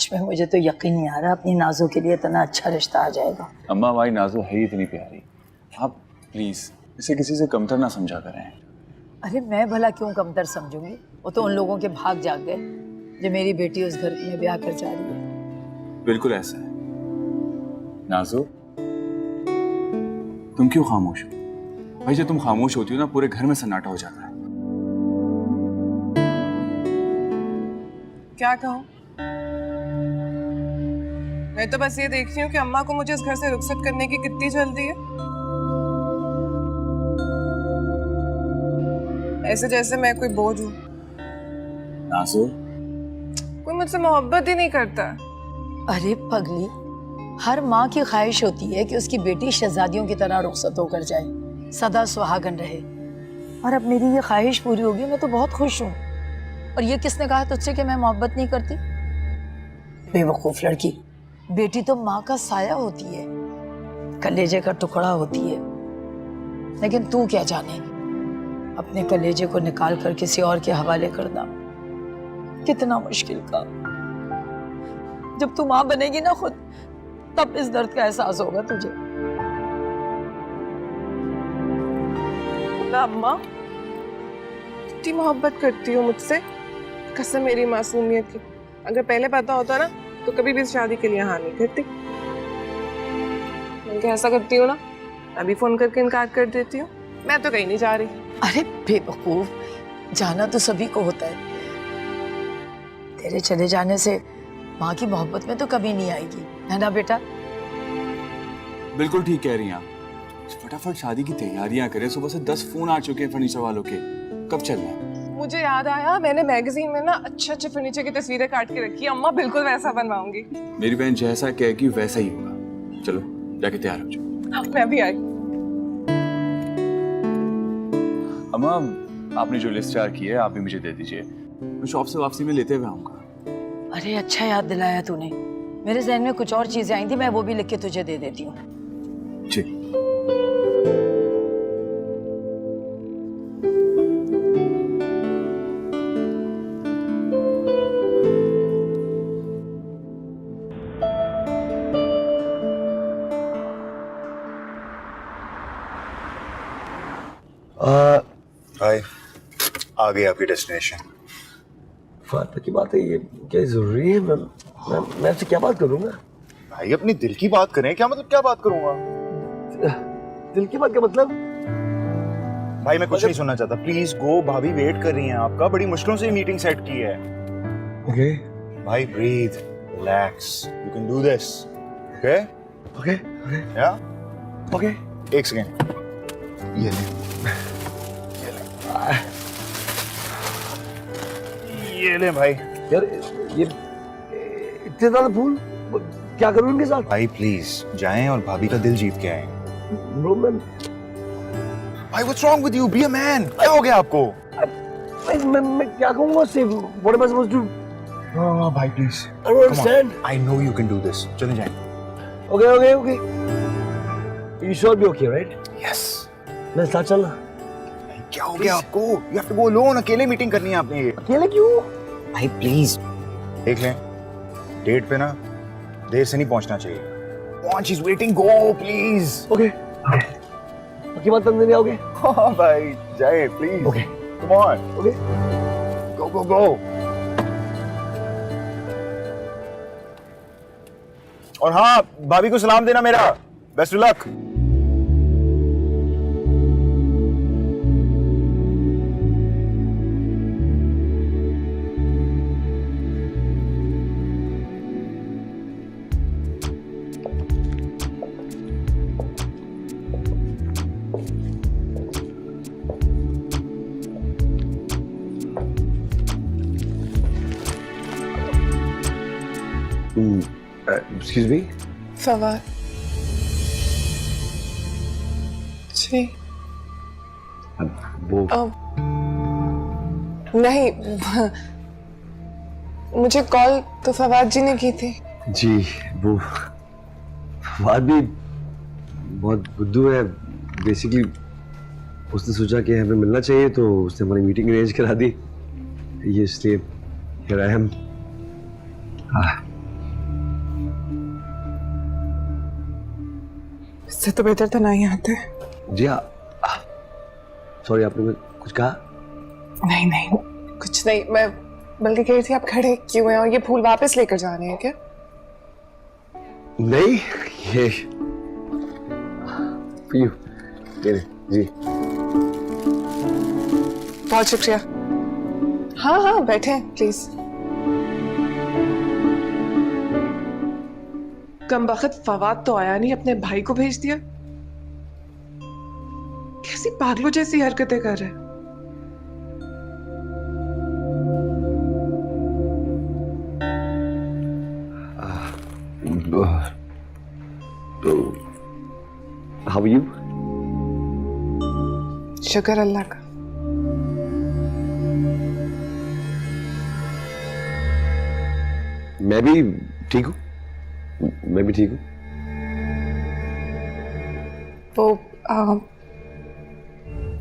सच में मुझे तो यकीन नहीं आ रहा अपनी नाजो के लिए इतना अच्छा रिश्ता आ जाएगा। अम्मा भाई नाजो है ही इतनी प्यारी, आप प्लीज इसे किसी से कमतर ना समझा करें। अरे मैं भला क्यों कमतर समझूंगी, वो तो उन लोगों के भाग जाग गए जो मेरी बेटी उस घर में ब्याह कर जा रही है। बिल्कुल ऐसा है। नाजो तुम क्यों खामोश हो? भाई जब तुम खामोश होती हो ना पूरे घर में सन्नाटा हो जाता है। क्या कहूँ? मैं तो बस ये देख रही हूँ कि अम्मा को मुझे इस घर से रुखसत करने की कितनी जल्दी है। ऐसे जैसे मैं कोई बोझ हूँ। नाजो कोई मुझसे मोहब्बत ही नहीं करता। अरे पगली, हर माँ की ख्वाहिश होती है कि उसकी बेटी शहजादियों की तरह रुखसत होकर जाए, सदा सुहागन रहे। और अब मेरी ये ख्वाहिश पूरी होगी, मैं तो बहुत खुश हूँ। और ये किसने कहा तुझसे कि मैं मोहब्बत नहीं करती? बेवकूफ लड़की, बेटी तो माँ का साया होती है, कलेजे का टुकड़ा होती है। लेकिन तू क्या जाने, अपने कलेजे को निकाल कर किसी और के हवाले करना कितना मुश्किल काम। जब तू माँ बनेगी ना खुद, तब इस दर्द का एहसास होगा तुझे। ना अम्मा, कितनी मोहब्बत करती हो मुझसे, कसम मेरी मासूमियत की। अगर पहले पता होता ना तो कभी भी इस शादी के लिए हाँ नहीं करती। मैं ऐसा करती हूँ ना, अभी फोन करके इनकार कर देती हूँ। मैं तो कहीं नहीं जा रही। अरे बेवकूफ, जाना तो सभी को होता है। तेरे चले जाने से माँ की मोहब्बत में तो कभी नहीं आएगी, है ना बेटा? बिल्कुल ठीक कह रही हैं आप। फटाफट शादी की तैयारियां करें, सुबह से 10 फोन आ चुके हैं फर्नीचर वालों के। कब चलना है? मुझे याद आया, मैंने मैगजीन में ना अच्छे फर्नीचर की तस्वीरें काट के रखी है। अम्मा बिल्कुल वैसा बनवाऊंगी। मेरी बहन जैसा कहेगी वैसा ही होगा। चलो जाके तैयार हो जाओ। मैं भी आई। अम्मा आपने जो लिस्ट तैयार की है आप भी मुझे दे दीजिए, मैं शॉप से वापसी में लेते हुए आऊंगा। अरे अच्छा याद दिलाया तूने, मेरे जहन में कुछ और चीजें आई थी, मैं वो भी लिख के तुझे दे देती हूँ। जी। भाई आ गई आपकी डेस्टिनेशन। फायदा की बात है, ये क्या जरूरी है? मैं आपसे क्या बात करूंगा? भाई अपनी दिल की बात करें। क्या मतलब क्या बात करूंगा? दिल की बात का मतलब? भाई मैं कुछ नहीं सुनना चाहता, प्लीज गो। भाभी वेट कर रही हैं आपका, बड़ी मुश्किलों से मीटिंग सेट की है। ओके भाई breathe, relax, you can do this. Okay okay या ओके। एक सेकेंड, ये ले ये ले भाई। यार ये इतने ज्यादा फूल क्या करूं इनके साथ? भाई प्लीज जाएं और भाभी का दिल जीत के आए। ब्रो मैं what's wrong with you? Be a man. क्या हो गया आपको? मैं क्या कहूंगा उससे? What am I supposed to? Oh, भाई please. I don't understand. I know you can do this. चले जाएं। Okay okay okay. You sure be okay, right? Yes. मैं साथ चलना। क्या हो गया आपको? You have to go alone. अकेले मीटिंग करनी है आपने। अकेले क्यों? भाई प्लीज देख लें, डेट पे ना देर से नहीं पहुंचना चाहिए। Pਹੁंच is waiting. Go please. Okay बाकी बात करने नहीं आओगे? हाँ भाई जाए please. Okay Come on. Okay Go go go. और हाँ भाभी को सलाम देना मेरा। Best of luck. Excuse me? Fawad ji. वो नहीं, मुझे कॉल तो फवाद जी ने की थी। जी वो बात भी बहुत बुद्धू है। बेसिकली उसने सोचा कि हमें मिलना चाहिए तो उसने हमारी मीटिंग अरेंज करा दी। ये इसलिए here I am. इससे तो बेहतर था ना ही आते। जी हाँ, सॉरी आपने कुछ कहा? नहीं नहीं, कुछ नहीं, मैं बल्कि कह रही थी आप खड़े क्यों हैं और ये फूल वापस लेकर जाने हैं क्या? नहीं, ये पियो, ये ले, जी। बहुत शुक्रिया। हाँ हाँ बैठे प्लीज। कमबख्त फवाद तो आया नहीं, अपने भाई को भेज दिया। कैसी पागलों जैसी हरकतें कर रहे हैं। तो हाउ आर यू? शुक्र अल्लाह का। मैं भी ठीक हूँ, मैं भी ठीक हूँ। वो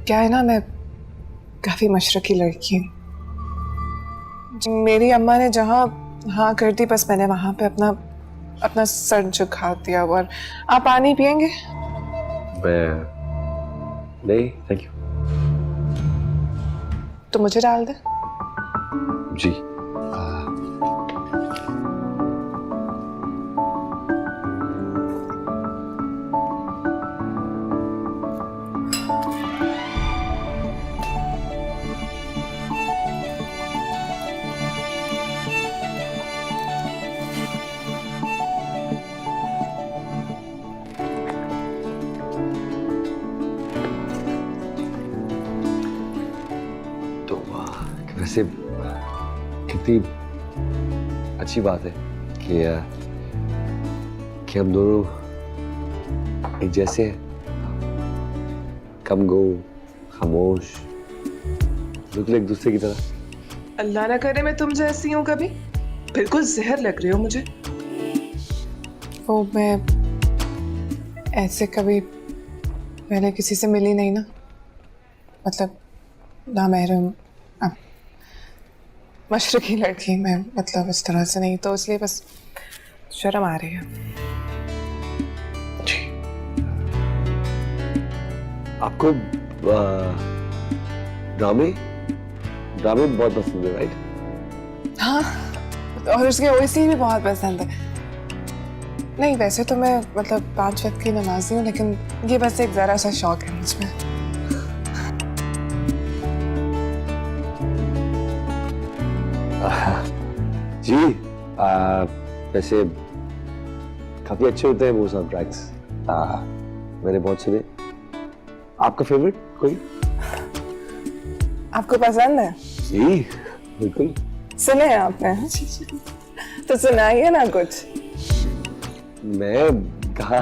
क्या है ना, मैं काफी मशरकी लड़की हूँ। मेरी अम्मा ने जहाँ हाँ कर दी, बस मैंने वहां पे अपना अपना सर झुका दिया। और आप पानी पियेंगे? मैं नहीं, थैंक यू। तो मुझे डाल दे। जी। तो वैसे कितनी अच्छी बात है कि हम दोनों एक जैसे हैं, कम गो, खामोश, बिल्कुल एक दूसरे की तरह। अल्लाह ना करे मैं तुम जैसी हूँ कभी, बिल्कुल जहर लग रही हो मुझे। वो मैं ऐसे कभी पहले किसी से मिली नहीं ना, मतलब ना महरम, मशरकी लड़की मैं, मतलब इस तरह से नहीं, तो इसलिए बस शर्म आ रही है। जी। आपको ड्रामे ड्रामे बहुत पसंद है, राइट? हाँ, और उसके ओएसी भी बहुत पसंद है। नहीं वैसे तो मैं मतलब 5 वक्त की नमाजी हूँ, लेकिन ये बस एक जरा सा शौक है मुझमें। जी, वैसे काफी अच्छे होते हैं वो साउंड ट्रैक्स, मैंने बहुत सुने। आपका फेवरेट कोई? आपको पसंद है? जी बिल्कुल। सुने हैं आपने? तो सुनाइए ना कुछ। मैं कहा।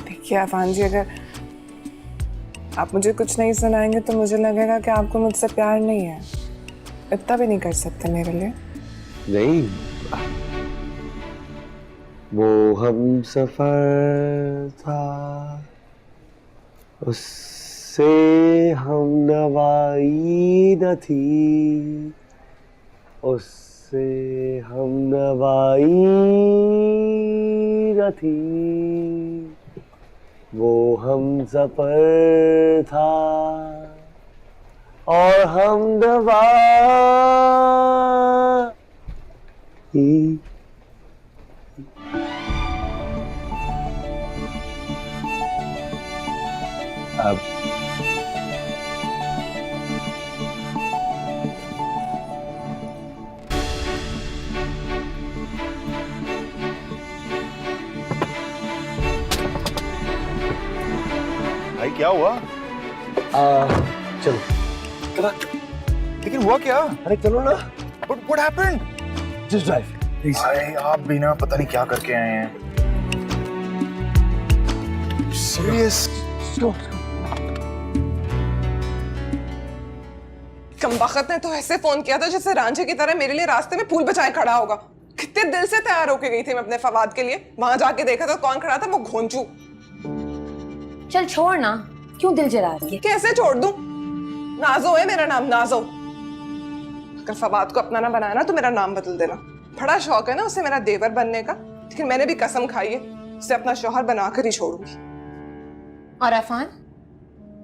देखिए अफान जी, अगर आप मुझे कुछ नहीं सुनाएंगे तो मुझे लगेगा कि आपको मुझसे प्यार नहीं है। इतना भी नहीं कर सकते मेरे लिए? नहीं, वो हम सफर था, उससे हम नवाई न थी, उससे हम नवाई न थी, वो हम सफर था और हम नवाई। अब भाई क्या हुआ? चलो। लेकिन हुआ क्या? अरे चलो ना। What happened? Just drive please. अरे आप भी ना पता नहीं क्या करके आए हैं। सीरियस? कमबख्त ने तो ऐसे फोन किया था जैसे रांझे की तरह मेरे लिए रास्ते में फूल बचाए खड़ा होगा। कितने दिल से तैयार होके गई थी मैं अपने फवाद के लिए। वहां जाके देखा तो कौन खड़ा था? वो घोंचू। चल छोड़ ना, क्यों दिल जला रही है? कैसे छोड़ दूं? नाजो है मेरा नाम, नाजो। अगर फवाद को अपना ना बनाया ना तो मेरा नाम बदल देना। बड़ा शौक है ना उसे मेरा देवर बनने का, लेकिन मैंने भी कसम खाई है उसे अपना शौहर बनाकर ही छोड़ूंगी। और अफान?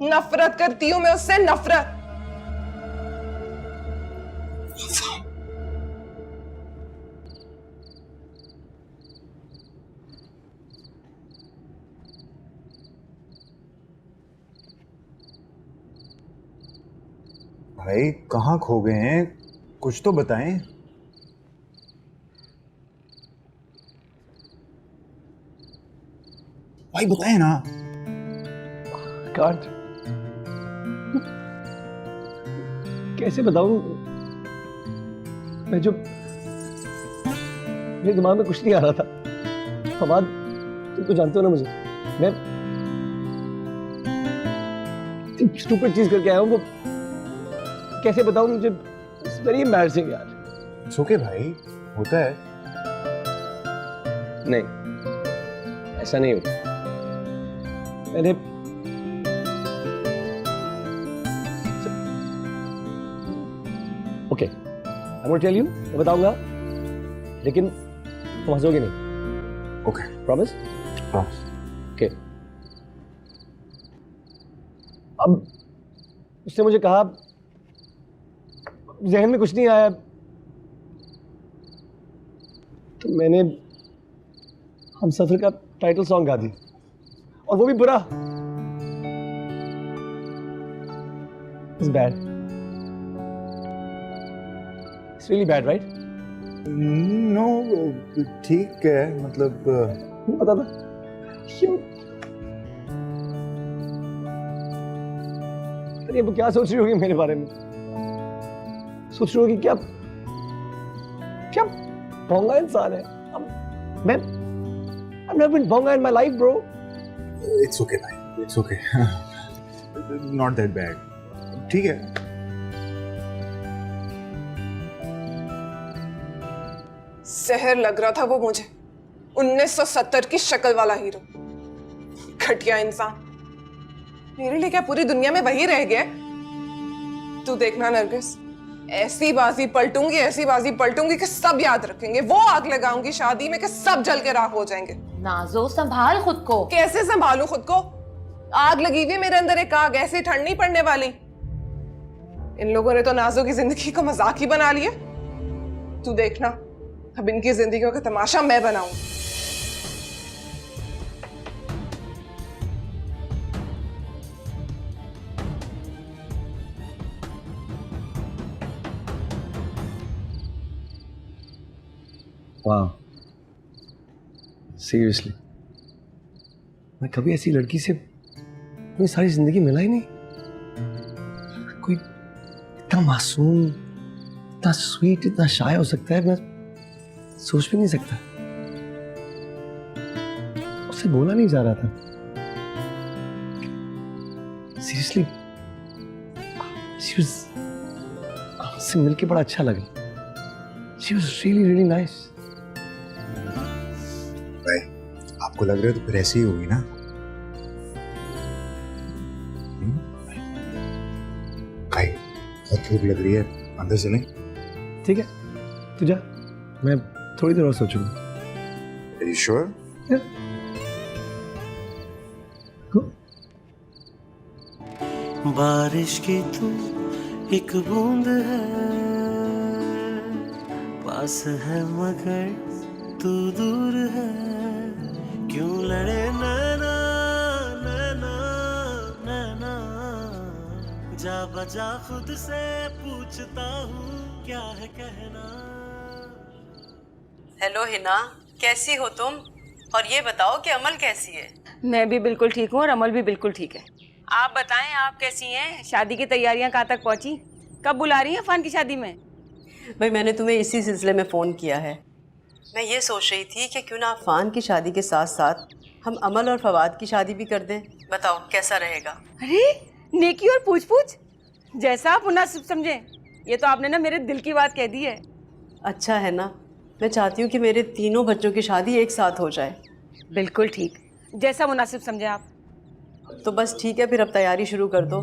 नफरत करती हूं मैं उससे, नफरत। भाई कहाँ खो गए हैं, कुछ तो बताएं। भाई बताएं ना। कांट, कैसे बताऊं? मैं जो मेरे दिमाग में कुछ नहीं आ रहा था। फवाद, तुम तो जानते हो ना मुझे, मैं स्टूपिड चीज करके आया हूं। वो कैसे बताऊं मुझे? इट्स वेरी एम्बैरसिंग यार। इट्स ओके भाई, होता है। नहीं, ऐसा नहीं होता। मैंने okay, I will tell you, मैं बताऊंगा, लेकिन तुम हंसोगे नहीं। Okay promise? प्रॉमिस। ओके। अब उसने मुझे कहा, जहन में कुछ नहीं आया, तो मैंने हम सफर का टाइटल सॉन्ग गा दी, और वो भी बुरा। It's bad, it's really bad, right? No, ठीक है, मतलब पता था क्यों? अरे वो क्या सोच रही होगी मेरे बारे में? सोच रही होगी क्या क्या भोंगा इंसान है। अब मैं I've never been Bhonga in my life, bro. It's okay भाई, it's okay, not that bad, ठीक है। जहर लग रहा था वो मुझे, 1970 की शक्ल वाला हीरो, घटिया इंसान। मेरे लिए क्या पूरी दुनिया में वही रह गया? तू देखना नरगिस, ऐसी बाजी पलटूंगी, ऐसी बाजी पलटूंगी कि सब याद रखेंगे। वो आग लगाऊंगी शादी में कि सब जल के राख हो जाएंगे। नाजो, संभाल खुद को। कैसे संभालूं खुद को? आग लगी हुई है मेरे अंदर, एक आग, ऐसी ठंड नहीं पड़ने वाली। इन लोगों ने तो नाजो की जिंदगी को मजाक ही बना लिया। तू देखना, अब इनकी जिंदगियों का तमाशा मैं बनाऊं। वाह, सीरियसली मैं कभी ऐसी लड़की से अपनी सारी जिंदगी मिला ही नहीं। कोई इतना मासूम, इतना स्वीट, इतना शाय हो सकता है, मैं सोच भी नहीं सकता। उससे बोला नहीं जा रहा था। सीरियसली उससे मिलके बड़ा अच्छा लगा। She was really, really nice. भाई आपको लग रहा है तो फिर ऐसी ही होगी ना? भाई बहुत भूख लग रही है, अंदर चलें? ठीक है, तू जा, मैं थोड़ी देर और सोचूंगा। Are you sure? Go. बारिश की तू एक बूंद है, पास है मगर तू दूर है। क्यों लड़े नैना नैना नैना, जा बजा खुद से पूछता हूँ क्या है कहना। हेलो हिना, कैसी हो तुम? और ये बताओ कि अमल कैसी है? मैं भी बिल्कुल ठीक हूँ और अमल भी बिल्कुल ठीक है। आप बताएं, आप कैसी हैं? शादी की तैयारियां कहाँ तक पहुँची? कब बुला रही हैं अफान की शादी में? भाई मैंने तुम्हें इसी सिलसिले में फ़ोन किया है। मैं ये सोच रही थी कि क्यों ना अफान की शादी के साथ साथ हम अमल और फवाद की शादी भी कर दें। बताओ कैसा रहेगा? अरे नेकी और पूछ पूछ, जैसा आप मुनासिब समझें। ये तो आपने ना मेरे दिल की बात कह दी है। अच्छा है ना, मैं चाहती हूँ कि मेरे तीनों बच्चों की शादी एक साथ हो जाए। बिल्कुल ठीक, जैसा मुनासिब समझे आप। तो बस ठीक है, फिर अब तैयारी शुरू कर दो।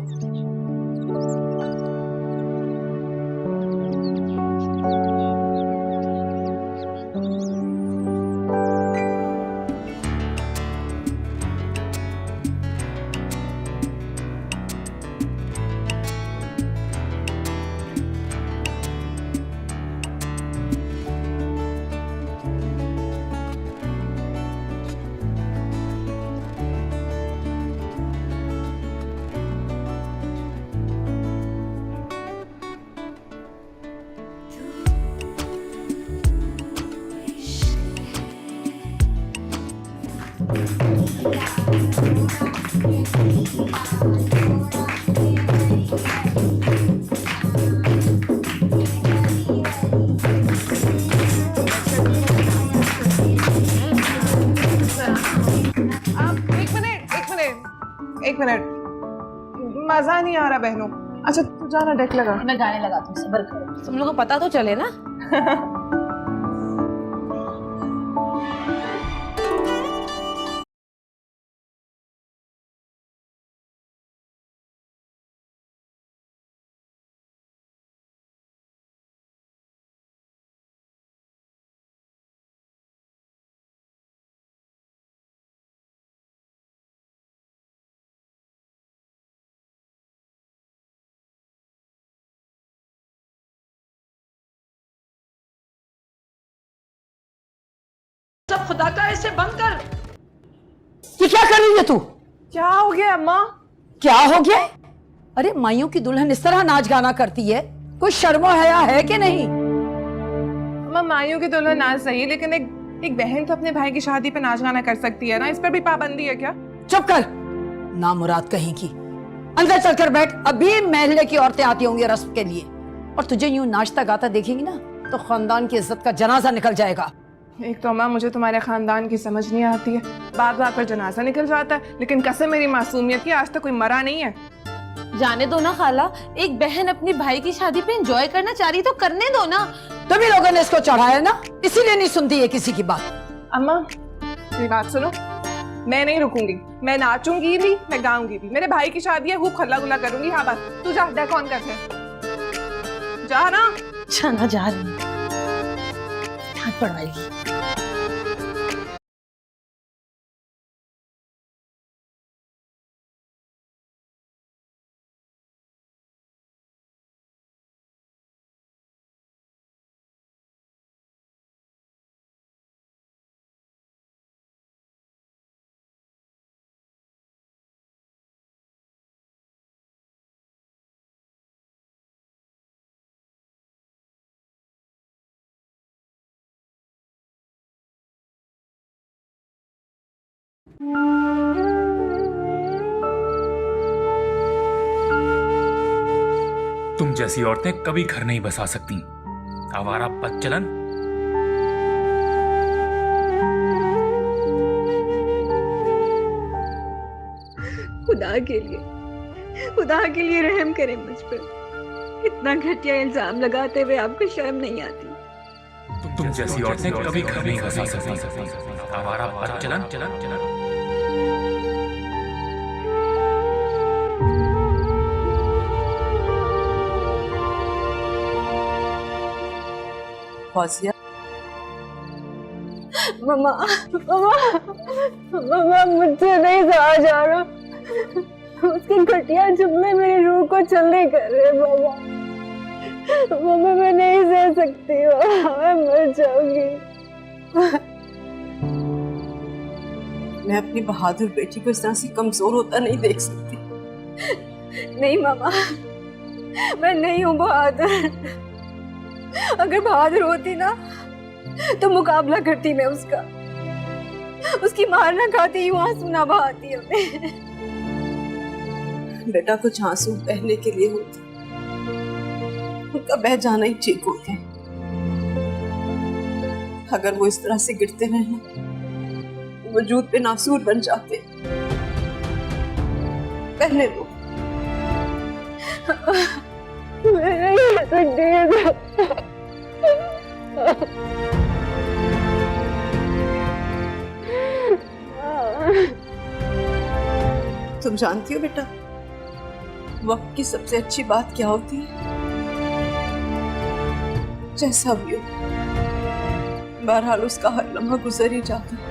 आप एक मिनट मजा नहीं आ रहा बहनों। अच्छा तू जाना डेक लगा। मैं गाने लगाती हूँ, सब्र करो। तुम लोगों को पता तो चले ना। सब खुदा का ऐसे बंद कर। ये क्या कर रही है तू? क्या हो गया अम्मा? क्या हो गया? अरे माइयों की दुल्हन इस तरह नाच गाना करती है, कोई शर्मो हया है कि नहीं? अम्मा मायूं की दुल्हन नाच सही, लेकिन एक बहन तो अपने भाई की शादी पे नाच गाना कर सकती है ना, इस पर भी पाबंदी है क्या? चुप कर, नामुराद कहीं की। अंदर चलकर बैठ, अभी महल्ले की औरतें आती होंगी रस्म के लिए, और तुझे यूं नाचता गाता देखेंगी ना तो खानदान की इज्जत का जनाजा निकल जाएगा। एक तो अम्मा मुझे तुम्हारे खानदान की समझ नहीं आती है, बात बात पर जनाजा निकल जाता है, लेकिन कसम मेरी मासूमियत की आज तक कोई मरा नहीं है। जाने दो ना खाला, एक बहन अपनी भाई की शादी पे एंजॉय करना चाह रही तो करने दो ना। तुम लोगों ने इसको चढ़ाया ना, इसीलिए नहीं सुनती है किसी की बात। अम्मा मेरी बात सुनो, मैं नहीं रुकूंगी, मैं नाचूंगी भी, मैं गाऊंगी भी। मेरे भाई की शादी है, खूब खल्ला गुल्ला करूंगी। हाँ बस तू जा, डेक ऑन कर दे, जा ना। जाना जा रही है, हाथ पड़वाएगी। तुम जैसी औरतें कभी घर नहीं बसा सकती, आवारा बदचलन। खुदा के लिए रहम करें मुझ पर। इतना घटिया इल्जाम लगाते हुए आपको शर्म नहीं आती? तुम जैसी औरतें कभी घर नहीं बसा सकती, आवारा बदचलन। फौजिया, मम्मा मम्मा मम्मा मुझसे नहीं सहा जा रहा, उसके घटिया जुमले मेरी रूह को चलने कर रहे। मम्मा मम्मा मैं नहीं सह सकती, मैं मर जाऊंगी। मैं अपनी बहादुर बेटी को इस तरह से कमजोर होता नहीं देख सकती। नहीं मम्मा, मैं नहीं हूँ बहादुर। अगर बहादुर होती ना तो मुकाबला करती मैं उसका, उसकी मार ना खाती, यूं आंसू ना बहाती हमें। बेटा कुछ आंसू बहने के लिए होते, उनका बह जाना ही ठीक होता है। अगर वो इस तरह से गिरते रहे ना, वजूद पे नासूर बन जाते। बहने दो। तुम जानती हो बेटा, वक्त की सबसे अच्छी बात क्या होती है? जैसा भी हो, बहरहाल उसका हर लम्हा गुजर ही जाता है,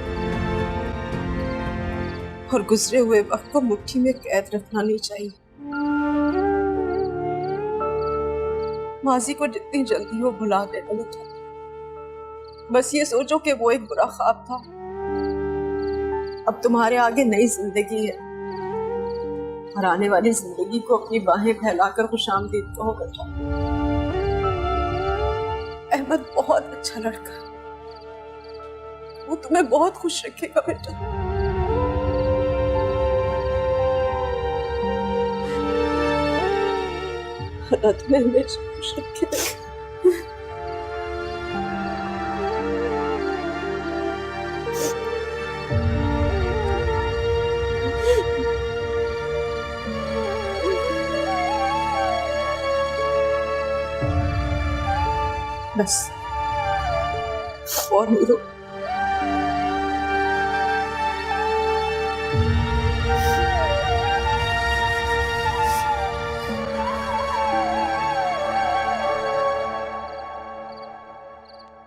और गुजरे हुए वक्त को मुट्ठी में कैद रखना नहीं चाहिए। माजी को जितनी जल्दी हो भुला देना बेटा। बस ये सोचो कि वो एक बुरा ख्वाब था, अब तुम्हारे आगे नई जिंदगी है, और आने वाली जिंदगी को अपनी बाहें फैलाकर खुशामदीद कहो बेटा। अहमद बहुत अच्छा लड़का है, वो तुम्हें बहुत खुश रखेगा बेटा। अल्लाह तुम्हें हमेशा खुश रखे। बस और नहीं रो।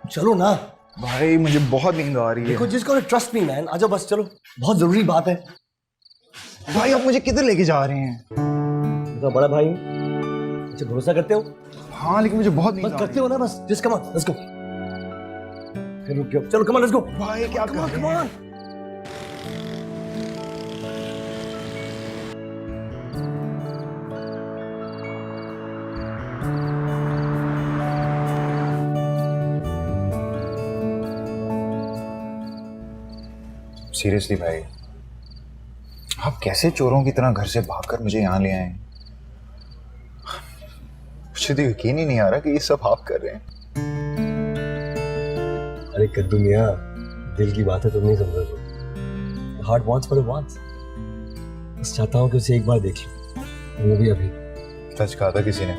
चलो ना भाई मुझे बहुत नींद आ रही है। देखो जिसको ट्रस्ट मी मैन, आजा बस चलो, बहुत जरूरी बात है। भाई आप मुझे किधर लेके जा रहे हैं? तो बड़ा भाई मुझे भरोसा करते हो? हाँ लेकिन मुझे बहुत नींद बस आ करते रही हो ना, बस just come on let's go. फिर रुक जाओ, चलो कम ऑन लेट्स गो। है। भाई क्या कर रहे कम हैं? ऑन। सीरियसली भाई, आप कैसे चोरों की तरह घर से भागकर मुझे यहाँ ले आए? मुझे तो यकीन ही नहीं आ रहा कि ये सब आप कर रहे हैं। अरे कद्दू मियां, दिल की बात है, तुम नहीं समझ रहे। Heart wants what it wants. बस चाहता हूँ कि उसे एक बार देख लूं, वो भी अभी। सच कहा था किसी ने,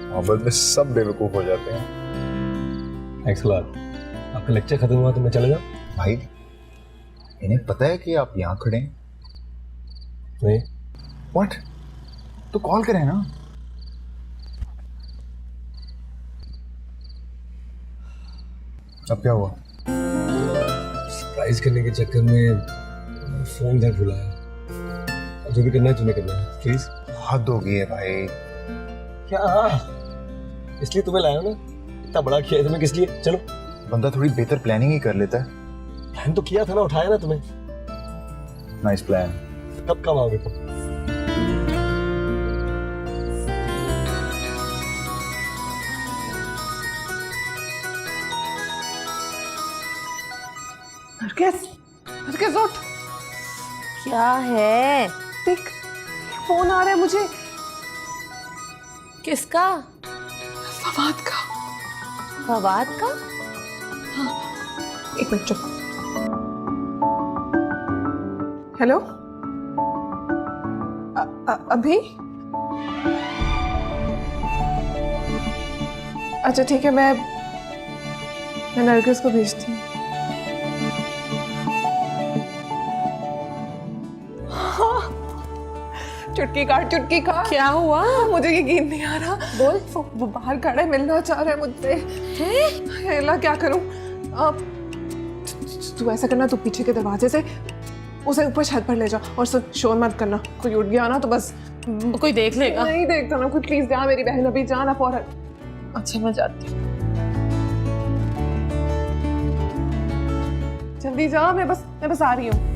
मोहब्बत में सब बेवकूफ हो जाते हैं। Thanks a lot. आपका लेक्चर खत्म हुआ तो मैं चले जाऊँ? भाई इन्हें पता है कि आप यहाँ खड़े हैं? नहीं। व्हाट? तो कॉल करें ना। अब क्या हुआ? सरप्राइज करने के चक्कर में फोन घर भुलाया। अब जो भी करना है तुम्हें करना है, प्लीज। हद हो गई है भाई। क्या? इसलिए तुम्हें लाया ना, इतना बड़ा किया है तुम्हें, किस लिए? चलो। बंदा थोड़ी बेहतर प्लानिंग ही कर लेता है। प्लान तो किया था ना, उठाया ना तुम्हें। Nice plan. कब काम आओगे तुम? नरगिस उठ। क्या है? देख फोन आ रहा है मुझे। किसका? फवाद का। फवाद का? एक मिनट चुप। हेलो, अभी? अच्छा ठीक है, मैं नरगिस को भेजती हूँ। चुटकी काट, चुटकी काट। क्या हुआ? मुझे यकीन नहीं आ रहा। बोल। वो बाहर खड़ा है, मिलना चाह रहा है मुझसे। अल्लाह क्या करूं? तू ऐसा करना, तू पीछे के दरवाजे से उसे ऊपर छत पर ले जा, और सब शोर मत करना। कोई उठ गया ना तो बस कोई देख लेगा। नहीं देखता ना कोई। प्लीज जा मेरी बहन, अभी जाना फौरन। अच्छा मैं जाती हूँ। जल्दी जा, मैं बस आ रही हूँ।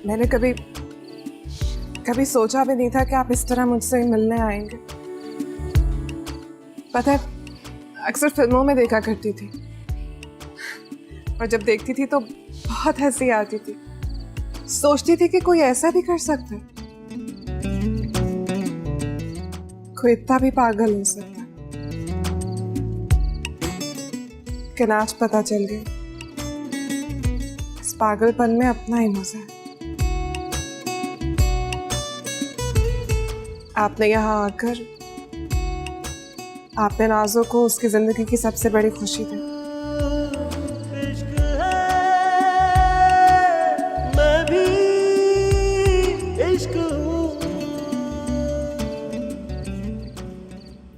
मैंने कभी सोचा भी नहीं था कि आप इस तरह मुझसे मिलने आएंगे। पता है, अक्सर फिल्मों में देखा करती थी, और जब देखती थी तो बहुत हंसी आती थी। सोचती थी कि कोई ऐसा भी कर सकता है, कोई इतना भी पागल हो सकता है। लेकिन आज पता चल गया, इस पागलपन में अपना ही मजा है। आपने यहाँ आकर आपने नाज़ो को उसकी जिंदगी की सबसे बड़ी खुशी दी।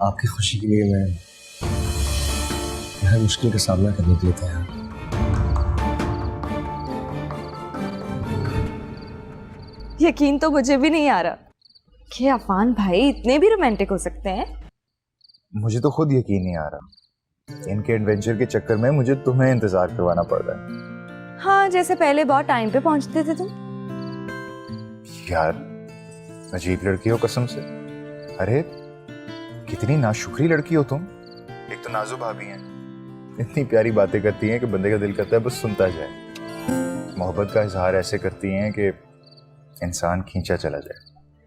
आपकी खुशी के लिए मैं हर मुश्किल का सामना करने के लिए तैयार हूं। यकीन तो मुझे भी नहीं आ रहा कि अफान भाई इतने भी रोमांटिक हो सकते हैं। मुझे तो खुद यकीन नहीं आ रहा। इनके एडवेंचर के चक्कर में मुझे तुम्हें इंतजार करवाना पड़ रहा है। हाँ, जैसे पहले बहुत टाइम पे पहुंचते थे तुम। यार अजीब लड़की हो कसम से। अरे कितनी नाशुक्री लड़की हो तुम। एक तो नाजो भाभी हैं, इतनी प्यारी बातें करती हैं कि बंदे का दिल करता है बस सुनता जाए। मोहब्बत का इजहार ऐसे करती हैं कि इंसान खींचा चला जाए।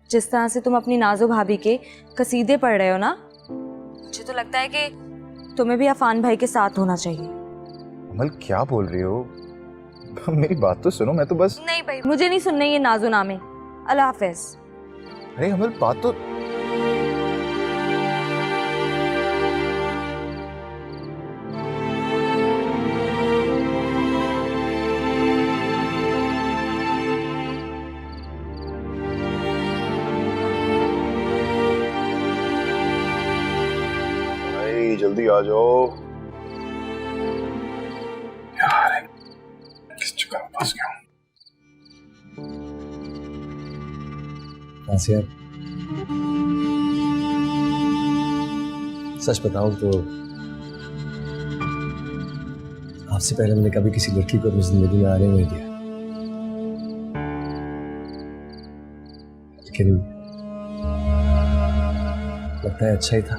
जिस तरह से तुम अपनी नाजो भाभी के कसीदे पढ़ रहे हो ना, मुझे तो लगता है कि तुम्हें भी अफान भाई के साथ होना चाहिए। अमल क्या बोल रही हो? मेरी बात तो सुनो। मैं तो बस। नहीं भाई, मुझे नहीं सुनने ये नाजो नामे। अल्लाह हाफिज। अरे अमल बात तो। भाई जल्दी आ जाओ यार, किस चक्कर में फंस गया हूं। आसिया, सच बताऊं तो आपसे पहले मैंने कभी किसी लड़की को अपनी जिंदगी में आने नहीं दिया, लेकिन लगता है अच्छा ही था,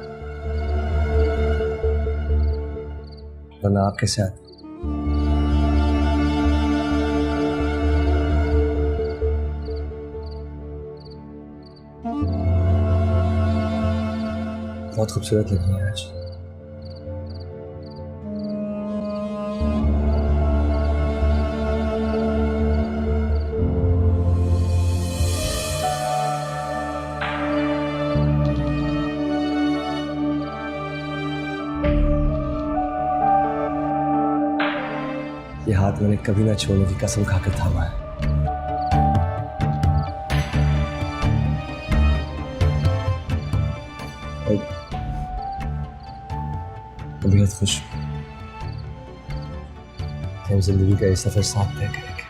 वरना आपके साथ बहुत खूबसूरत लग रही है आज। ये हाथ मैंने कभी ना छोड़ने की कसम खाकर थामा है। बेहद खुश हूं कि हम जिंदगी का ये सफर साथ तय करेंगे।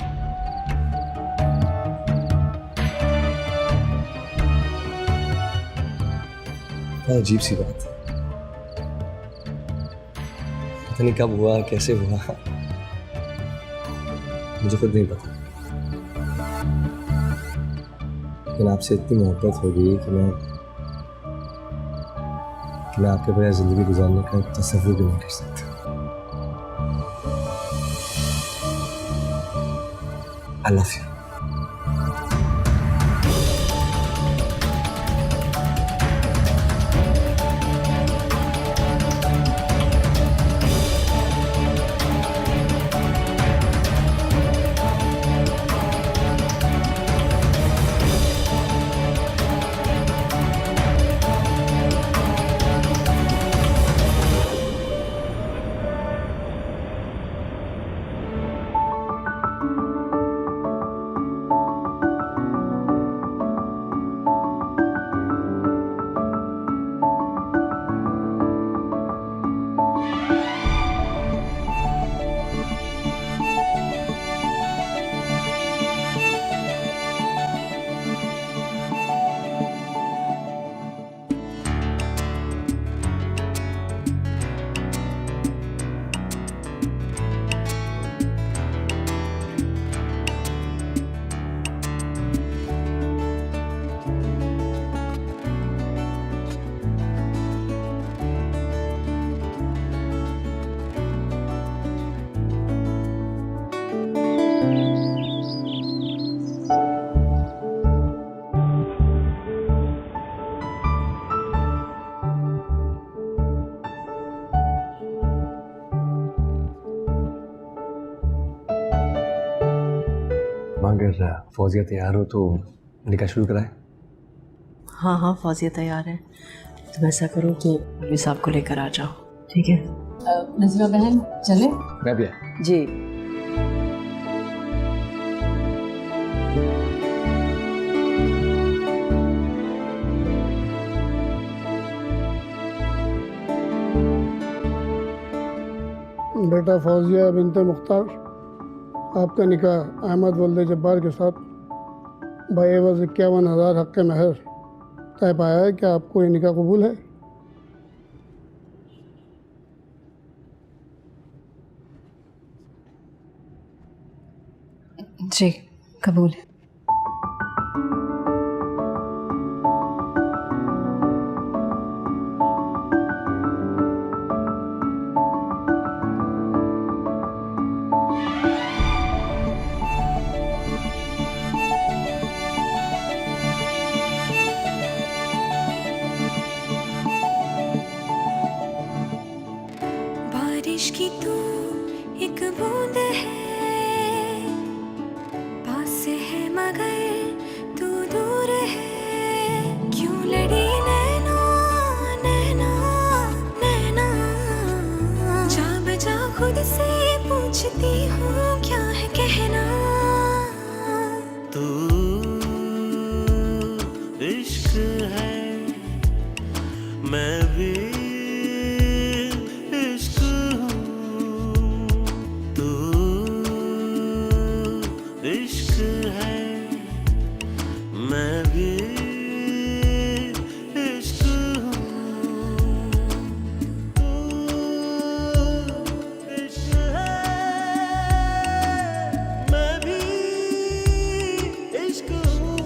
बहुत अजीब सी बात है, पता नहीं कब हुआ, कैसे हुआ, मुझे खुद नहीं पता, लेकिन आपसे इतनी मोहब्बत हो गई कि मैं आपके बगैर जिंदगी गुजारने का तस्वीर भी नहीं कर सकता। I love you. अगर फौजिया तैयार हो तो निकाह शुरू कराए। हाँ हाँ, फौजिया तैयार है। तुम ऐसा करो कि अभी साहब को लेकर आ जाओ, ठीक है? नजरा बहन चले? मैं भी आया जी। बेटा फौजिया बिनते मुख्तार, आपका निकाह अहमद वल्द जब्बार के साथ बाएवज़ 51,000 हक़ महर तय पाया है। क्या आपको ये निकाह कबूल है? जी कबूल है। बारिश की तू एक बूंद है, पास है मगर तू दूर है। क्यों लड़ी नैना नैना नैना, जा बजा खुद से पूछती हूँ क्या है कहना। तू इश्क है, मैं भी इश्क हूँ। तू इश्क है, मैं भी इश्क हूँ। तू इश्क है, मैं भी इश्क हूँ।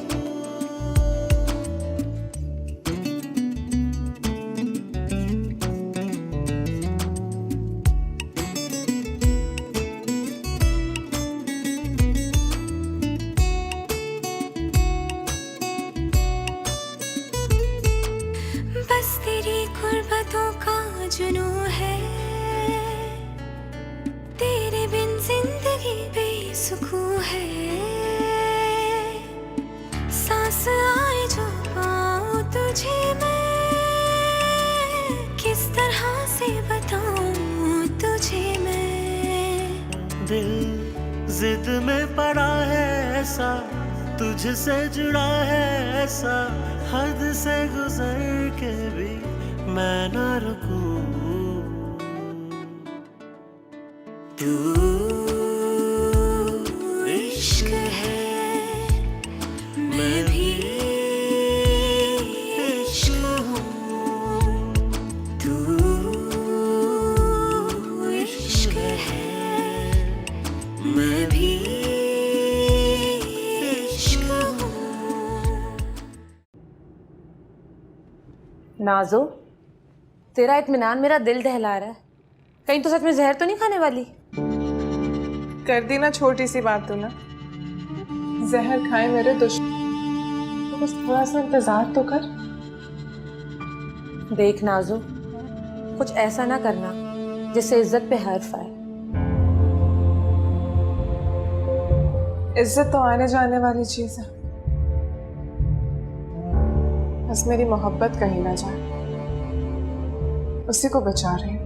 बस तेरी गुर्बतों का जुनू है, तेरे बिन जिंदगी बेसुकून है। सांस आए जो पाऊं तुझे मैं, किस तरह से बताऊं तुझे मैं। दिल जिद में पड़ा है ऐसा, तुझसे जुड़ा है ऐसा, हद से गुजर के भी मैं ना रुकूं। तू इश्क है, मैं भी इश्क हूँ। तू इश्क है, मैं भी इश्क हूँ। नाजो, तेरा इत्मीनान मेरा दिल दहला रहा है। कहीं तो सच में जहर तो नहीं खाने वाली? कर दी ना छोटी सी बात तो ना, जहर खाए मेरे दुश्मन, तो बस थोड़ा सा इंतजार तो कर। देख नाजो, कुछ ऐसा ना करना जिससे इज्जत पे हर्फ आए। इज्जत तो आने जाने वाली चीज है, बस मेरी मोहब्बत कहीं ना जाए, उसी को बचा रही हूँ।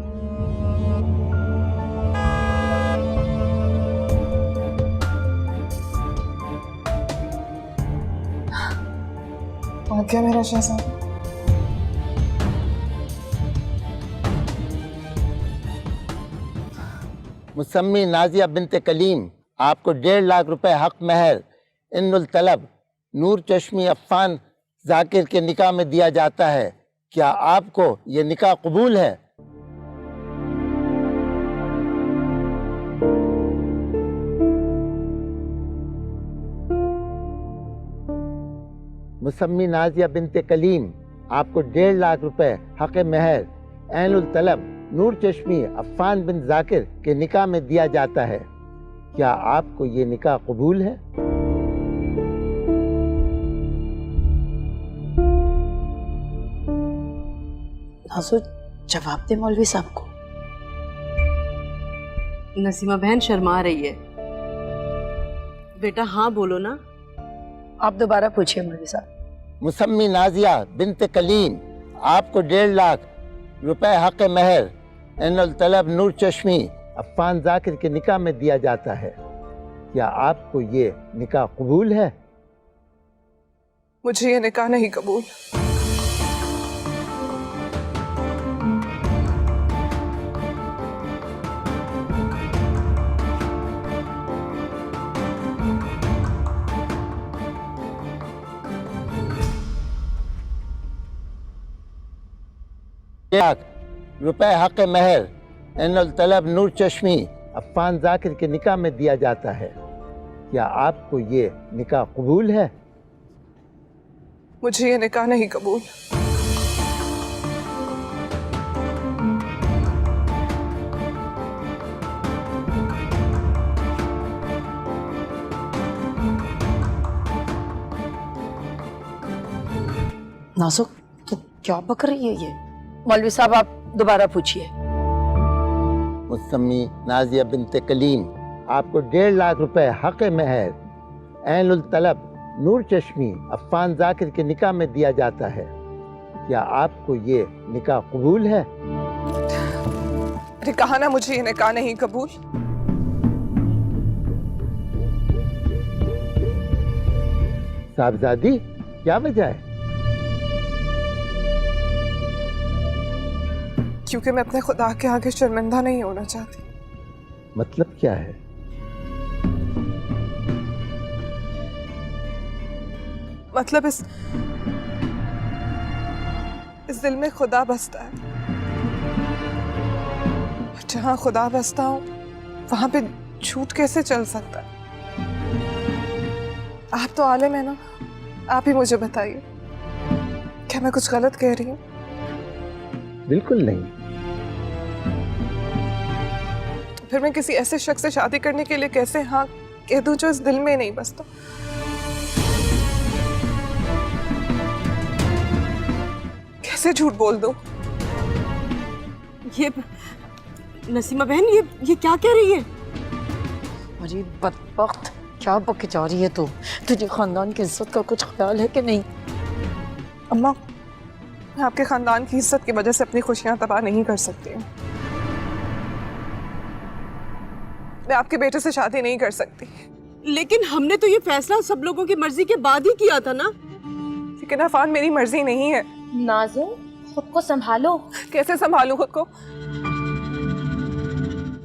आ गया मेरा शहजादा। मुसम्मी नाजिया बिनते कलीम, आपको 1.5 लाख रुपए हक महर इन्नुल तलब नूर चश्मी अफ़ान जाकिर के निकाह में दिया जाता है। क्या आपको ये निकाह कबूल है? मुसम्मी नाजिया बिनते कलीम, आपको 1.5 लाख रुपए हक महर ऐनुल तलब नूर चश्मी अफ़ान बिन जाकिर के निकाह में दिया जाता है। क्या आपको ये निकाह कबूल है? नाज़ो, जवाब दे मौलवी साहब को। नसीमा बहन शर्मा रही है। बेटा हाँ बोलो ना। आप दोबारा पूछिए मौलवी साहब। मुसम्मी नाजिया बिनते कलीम, आपको 1.5 लाख रुपए हक महर ऐनुल तलब नूर चश्मी अफ़ान जाकिर के निकाह में दिया जाता है। क्या आपको ये निकाह कबूल है? मुझे ये निकाह नहीं कबूल। रुपए हक महर एनुल तलब नूर चश्मी अफ़ान जाकिर के निकाह में दिया जाता है। क्या आपको ये निकाह कबूल है? मुझे ये निकाह नहीं कबूल। नाजुक तो क्या बक रही है ये? मौलवी साहब आप दोबारा पूछिए। मुसम्मी नाजिया बिनते कलीम, आपको 1.5 लाख रुपए हक महर ऐनुल तलब नूर चश्मी अफ़ान जाकिर के निकाह में दिया जाता है। क्या आपको ये निकाह कबूल है? अरे कहा ना मुझे ये निकाह नहीं कबूल। साहबजादी, क्या वजह है? क्योंकि मैं अपने खुदा के आगे शर्मिंदा नहीं होना चाहती। मतलब क्या है? मतलब इस दिल में खुदा बसता है, और जहां खुदा बसता हो वहां पे झूठ कैसे चल सकता है? आप तो आलिम है ना, आप ही मुझे बताइए, क्या मैं कुछ गलत कह रही हूँ? बिल्कुल नहीं। फिर मैं किसी ऐसे शख्स से शादी करने के लिए कैसे हाँ कह दूं जो इस दिल में नहीं बसता? कैसे झूठ बोल दूं? ये नसीमा बहन, ये क्या कह रही है? अरे बदबख्त, क्या बक जा रही है तू? तुझे खानदान की इज्जत का कुछ ख्याल है कि नहीं? अम्मा, मैं आपके खानदान की इज्जत की वजह से अपनी खुशियां तबाह नहीं कर सकती हूँ। मैं आपके बेटे से शादी नहीं कर सकती। लेकिन हमने तो ये फैसला सब लोगों की मर्जी के बाद ही किया था ना। लेकिन अफान, मेरी मर्जी नहीं है। नाज़ो, खुद को संभालो। कैसे संभालूं खुद को?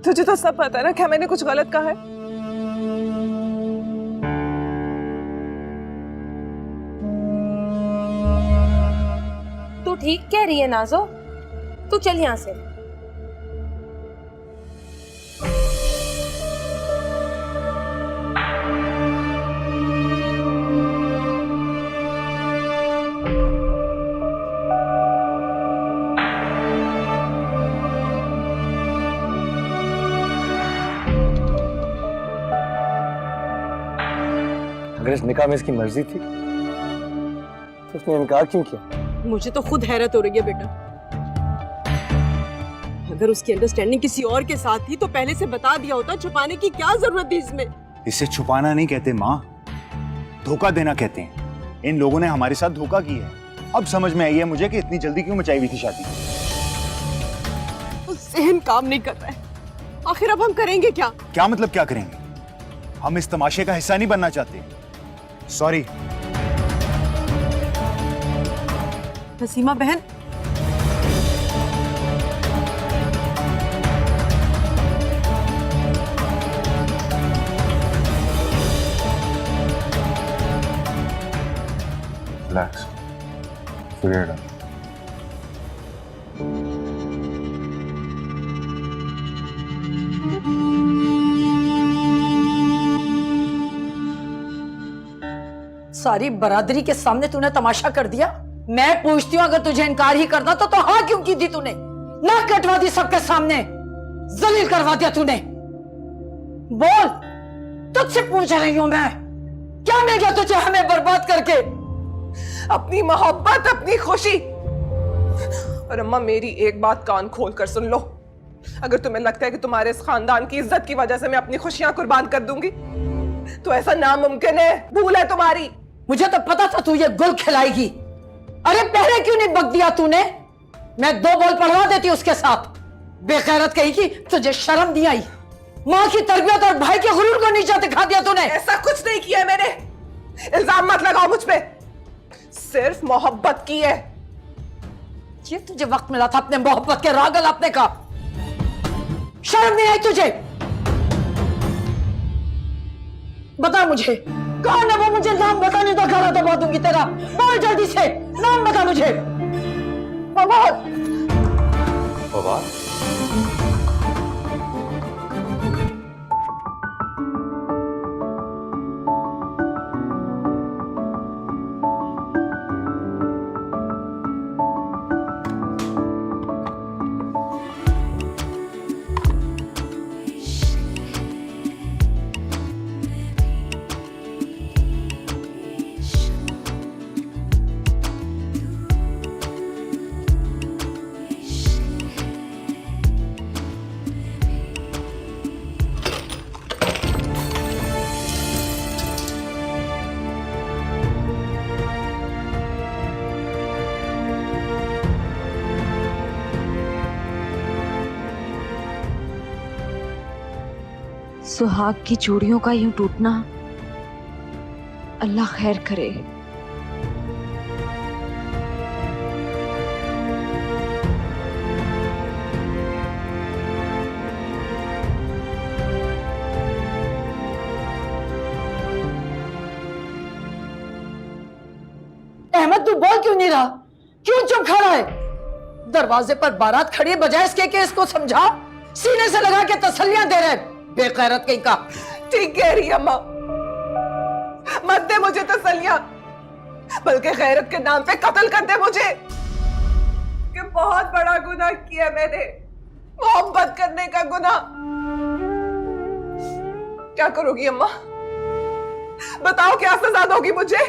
तुझे तो सब पता है ना, क्या मैंने कुछ गलत कहा है? तू ठीक कह रही है नाज़ो, तू चल यहाँ से। अगर इस निकाह में इसकी मर्जी थी तो उसने इनकार क्यों किया? मुझे तो खुद हैरत हो रही है बेटा। अगर उसकी अंडरस्टैंडिंग किसी और के साथ थी तो पहले से बता दिया होता। छुपाने की क्या जरूरत थी इसमें? इसे छुपाना नहीं कहते माँ, धोखा देना कहते हैं। इन लोगों ने हमारे साथ धोखा किया है। अब समझ में आई है मुझे कि इतनी जल्दी क्यों मचाई हुई थी शादी। तो ज़हन काम नहीं कर रहा है। आखिर अब हम करेंगे क्या? क्या मतलब क्या करेंगे? हम इस तमाशे का हिस्सा नहीं बनना चाहते। सॉरी। नसीमा बहन, रिलैक्स, figure it out. सारी बरादरी के सामने तूने तमाशा कर दिया। मैं पूछती हूँ, अगर तुझे इनकार ही करता तो हाँ क्यों की थी तूने? नाक कटवा दी सबके सामने, जलील करवा दिया तूने। बोल, तुझसे पूछ रही हूं मैं, क्या मिल गया तुझे हमें बर्बाद करके? अपनी मोहब्बत, अपनी खुशी। और अम्मा, मेरी एक बात कान खोल कर सुन लो। अगर तुम्हें लगता है कि तुम्हारे इस खानदान की इज्जत की वजह से मैं अपनी खुशियां कुर्बान कर दूंगी तो ऐसा नामुमकिन है। भूल है तुम्हारी। मुझे तो पता था तू ये गुल खिलाएगी। अरे पहले क्यों नहीं बक दिया तूने? मैं 2 बॉल पढ़वा देती उसके साथ। बेगैरत कही कि तुझे शर्म नहीं आई। माँ की तरबियत और भाई के गुरूर को नीचा दिखा दिया तूने। ऐसा कुछ नहीं किया मैंने। इल्जाम मत लगाओ मुझ पे। सिर्फ मोहब्बत की है। ये तुझे वक्त मिला था अपने मोहब्बत के राग अपने का। शर्म नहीं आई तुझे? बता मुझे कौन है वो? मुझे नाम बता, नहीं तो गला दबा दूंगी तेरा। बोल जल्दी से, नाम बता मुझे। फवाद सुहाग की चूड़ियों का यूं टूटना अल्लाह खैर करे। अहमद तू बोल क्यों नहीं रहा? क्यों चुप खड़ा है? दरवाजे पर बारात खड़ी है, बजाय इसके कि इसको समझा, सीने से लगा के तसल्लियां दे रहे बेगैरत कहीं का। ठीक कह रही अम्मा, मत दे मुझे तसल्लियां, बल्कि गैरत के नाम पे कत्ल कर दे मुझे। कि बहुत बड़ा गुनाह किया मैंने, मोहब्बत करने का गुनाह। क्या करोगी अम्मा? बताओ क्या सजा दोगी मुझे?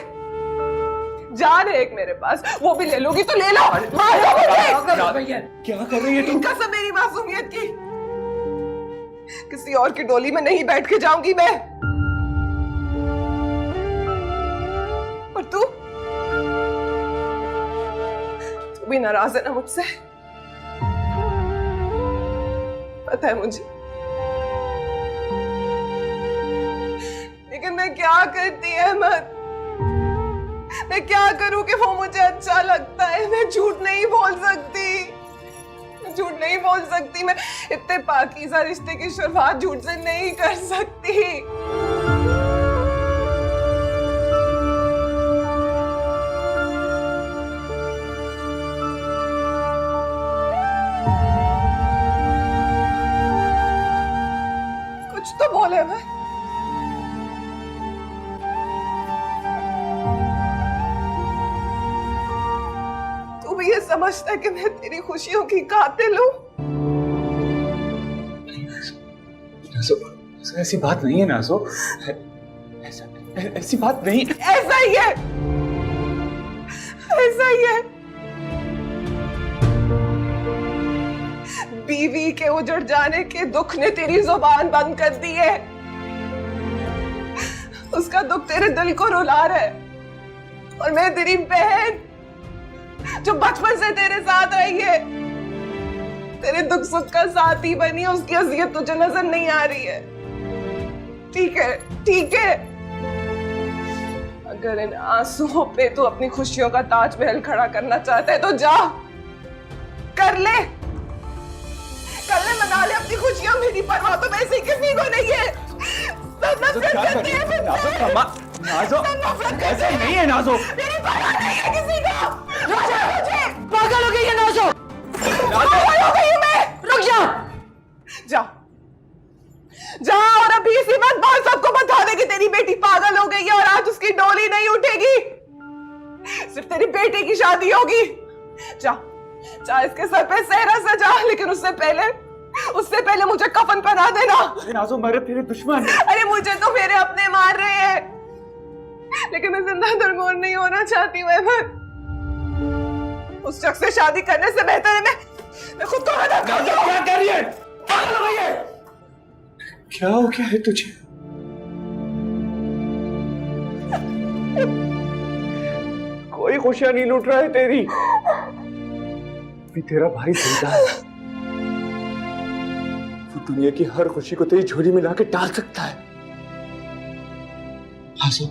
जान है एक मेरे पास, वो भी ले लोगी तो ले लो। मारो मुझे। क्या कर रही है तुम? कसम मेरी मासूमियत की, किसी और की डोली में नहीं बैठ के जाऊंगी मैं। और तू भी नाराज है ना मुझसे? पता है मुझे, लेकिन मैं क्या करती अहमद? मैं क्या करूं कि वो मुझे अच्छा लगता है? मैं झूठ नहीं बोल सकती, झूठ नहीं बोल सकती। मैं इतने पाकीज़ा रिश्ते की शुरुआत झूठ से नहीं कर सकती। कुछ तो बोले मैं। तू भी ये समझता है कि मैं तेरी खुशियों की कातिल हूँ? ऐसी बात नहीं है नाज़ो, ऐसी बात नहीं। ऐसा ही है, ऐसा ही है। बीवी के उजड़ जाने के दुख ने तेरी जुबान बंद कर दी है। उसका दुख तेरे दिल को रुला रहा है, और मैं तेरी बहन जो बचपन से तेरे साथ रही है, तेरे दुख सुख का साथी बनी है, उसकी अज़ियत तुझे नजर नहीं आ रही है। ठीक है, ठीक है, अगर इन आंसुओं पे तू अपनी खुशियों का ताजमहल खड़ा करना चाहता है तो जा, कर ले, कर ले, मना ले अपनी खुशियां। मेरी परवाह तो वैसे ही किसी को नहीं है। सब नफरत करते हैं मुझसे। नाज़ो, ऐसा ही नहीं है नाज़ो। मेरी परवाह नहीं है किसी को। पागल हो गई है नाज़ो, पागल हो गई हूं मैं। रुक जा, जा, जा, और अभी इसी बात बहुत सबको बता दे कि तेरी बेटी पागल हो गई है और आज उसकी डोली नहीं उठेगी, सिर्फ तेरी बेटी की शादी होगी। जा, जा, इसके सर पे सेहरा सजा, लेकिन उससे पहले मुझे कफन पहना देना। नाज़ो, मेरे तेरे दुश्मन। अरे मुझे तो मेरे अपने मार रहे हैं, लेकिन मैं जिंदा दरगोर नहीं होना चाहती अहमद। उस शख्स से शादी करने से बेहतर है मैं खुद को हलाक कर दूं। क्या कर रही है? पागल हो गई है? क्या हो गया है तुझे? कोई खुशियां नहीं लूट रहा है तेरी। भी तेरा भाई जिंदा है, वो दुनिया की हर खुशी को तेरी झोली में लाके डाल सकता है। आसो,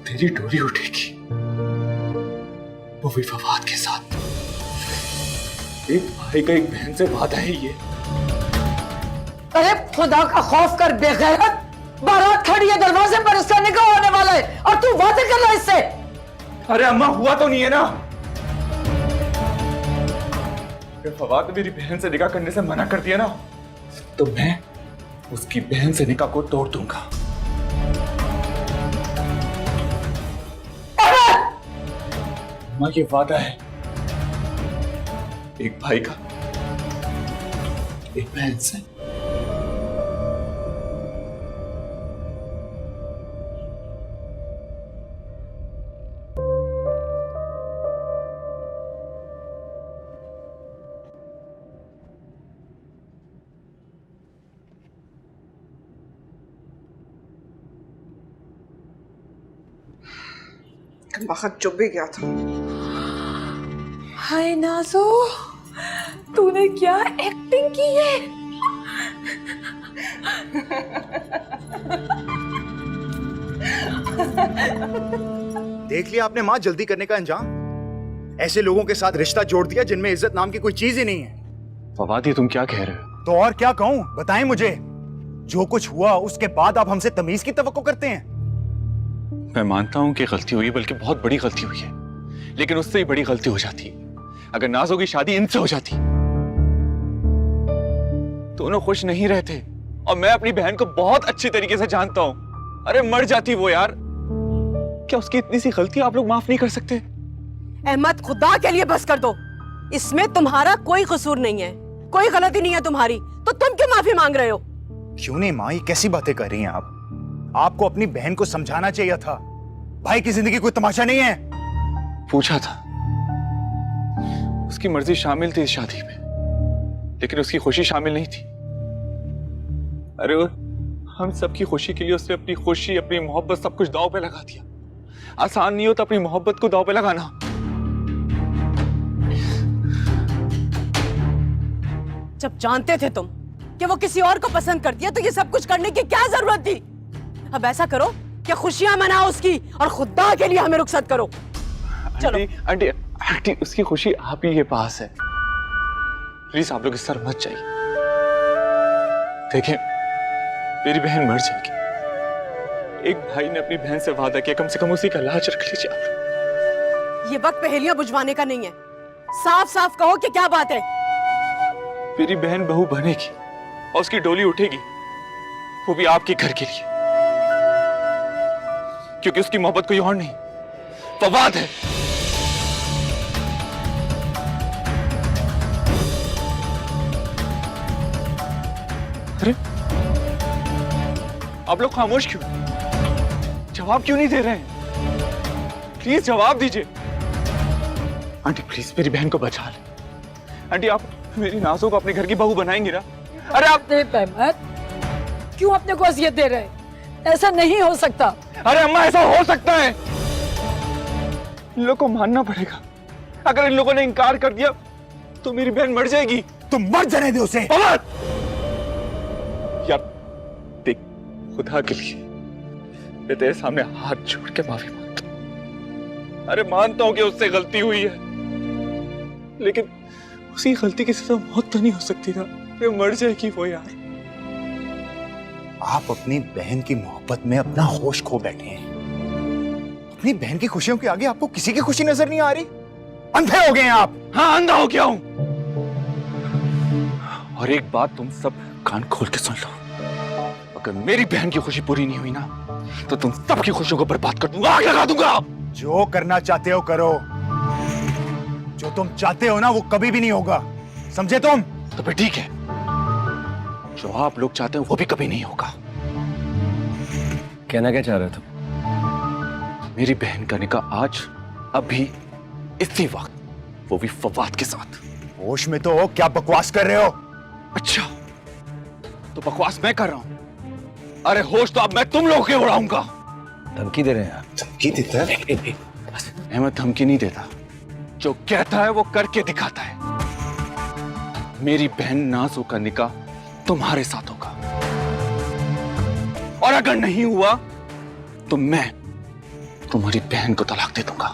तेरी डोरी उठेगी, वो भी फवाद के साथ। एक भाई का एक बहन से वादा है ये। अरे खुदा का खौफ कर बेगैरत, बारात खड़ी है दरवाजे पर, इसका निकाह होने वाला है और तू वादे कर रहा है इससे। अरे अम्मा, हुआ तो नहीं है ना? अगर फवाद ने मेरी बहन से निकाह करने से मना कर दिया ना, तो मैं उसकी बहन से निकाह को तोड़ दूंगा। अम्मा, ये वादा है एक भाई का एक बहन से। वक्त चुप भी गया था। हाय नाजो, तूने क्या एक्टिंग की है। देख लिया आपने माँ जल्दी करने का अंजाम। ऐसे लोगों के साथ रिश्ता जोड़ दिया जिनमें इज्जत नाम की कोई चीज ही नहीं है। फवाद, ये तुम क्या कह रहे हो? तो और क्या कहूँ, बताएं मुझे। जो कुछ हुआ उसके बाद आप हमसे तमीज की तवक्को करते हैं। मैं मानता हूं कि गलती हुई है, बल्कि बहुत बड़ी गलती हुई है, लेकिन उससे ही बड़ी गलती हो जाती अगर नाज़ो की शादी इनसे हो जाती। दोनों खुश नहीं रहते और मैं अपनी बहन को बहुत अच्छी तरीके से जानता हूं। अरे मर जाती वो यार। क्या उसकी इतनी सी गलती आप लोग माफ नहीं कर सकते? अहमद, खुदा के लिए बस कर दो। इसमें तुम्हारा कोई कसूर नहीं है, कोई गलती नहीं है तुम्हारी, तो तुम क्यों माफी मांग रहे हो? क्यों नहीं माँ, ये कैसी बातें कर रही हैं आप? आपको अपनी बहन को समझाना चाहिए था। भाई की जिंदगी कोई तमाशा नहीं है। पूछा था, उसकी मर्जी शामिल थी इस शादी में, लेकिन उसकी खुशी शामिल नहीं थी। अरे हम सबकी खुशी के लिए उसने अपनी खुशी, अपनी मोहब्बत, सब कुछ दांव पे लगा दिया। आसान नहीं होता अपनी मोहब्बत को दांव पे लगाना। जब जानते थे तुम कि वो किसी और को पसंद करती है, तो ये सब कुछ करने की क्या जरूरत थी? अब ऐसा करो कि खुशियां मनाओ उसकी, और खुदा के लिए हमें रुखसत करो। चलो। आंटी, आंटी, उसकी खुशी आप ही के पास है। प्लीज आप लोग इस तरह मत जाइए। देखें, मेरी बहन मर जाएगी। एक भाई ने अपनी बहन से वादा किया, कम से कम उसी का लाज रख लीजिए आप। ये वक्त पहेलियां बुझवाने का नहीं है। साफ साफ कहो कि क्या बात है। मेरी बहन बहू बनेगी और उसकी डोली उठेगी, वो भी आपके घर के लिए, क्योंकि उसकी मोहब्बत कोई और नहीं, फवाद है। अरे आप लोग खामोश क्यों? जवाब क्यों नहीं दे रहे हैं? प्लीज जवाब दीजिए। आंटी प्लीज मेरी बहन को बचा ले। आंटी आप मेरी नाज़ो को अपने घर की बहू बनाएंगे ना? अरे आप क्यों अपने को अजियत दे रहे हैं? ऐसा नहीं हो सकता। अरे अम्मा, ऐसा हो सकता है। इन लोगों को मानना पड़ेगा। अगर इन लोगों ने इनकार कर दिया तो मेरी बहन मर जाएगी। तुम मर जाने दो उसे। यार देख, खुदा के लिए मैं तेरे सामने हाथ जोड़ के माफी मांगता हूं। अरे मानता हूं कि उससे गलती हुई है, लेकिन उसी गलती की सजा मौत तो नहीं हो सकती ना? अरे मर जाएगी वो यार। आप अपनी बहन की मोहब्बत में अपना होश खो बैठे हैं। अपनी बहन की खुशियों के आगे आपको किसी की खुशी नजर नहीं आ रही? अंधे हो गए हैं आप। हाँ, अंधा हो गया हूं। और एक बात तुम सब कान खोल के सुन लो, अगर मेरी बहन की खुशी पूरी नहीं हुई ना, तो तुम सबकी खुशियों को बर्बाद कर दूंगा, आग लगा दूंगा। जो करना चाहते हो करो, जो तुम चाहते हो ना वो कभी भी नहीं होगा, समझे तुम? तो फिर ठीक है, जो आप लोग चाहते हो वो भी कभी नहीं होगा। कहना क्या चाह रहे तुम? मेरी बहन का निकाह आज, अभी, इसी वक्त, वो भी फवाद के साथ। होश में तो हो, क्या बकवास कर रहे हो? अच्छा, तो बकवास मैं कर रहा हूं? अरे होश तो अब मैं तुम लोगों के उड़ाऊंगा। धमकी दे रहे हैं आप? धमकी देता है? अहमद धमकी नहीं देता, जो कहता है वो करके दिखाता है। मेरी बहन नाज़ो का निकाह तुम्हारे साथ होगा, और अगर नहीं हुआ तो मैं तुम्हारी बहन को तलाक दे दूंगा।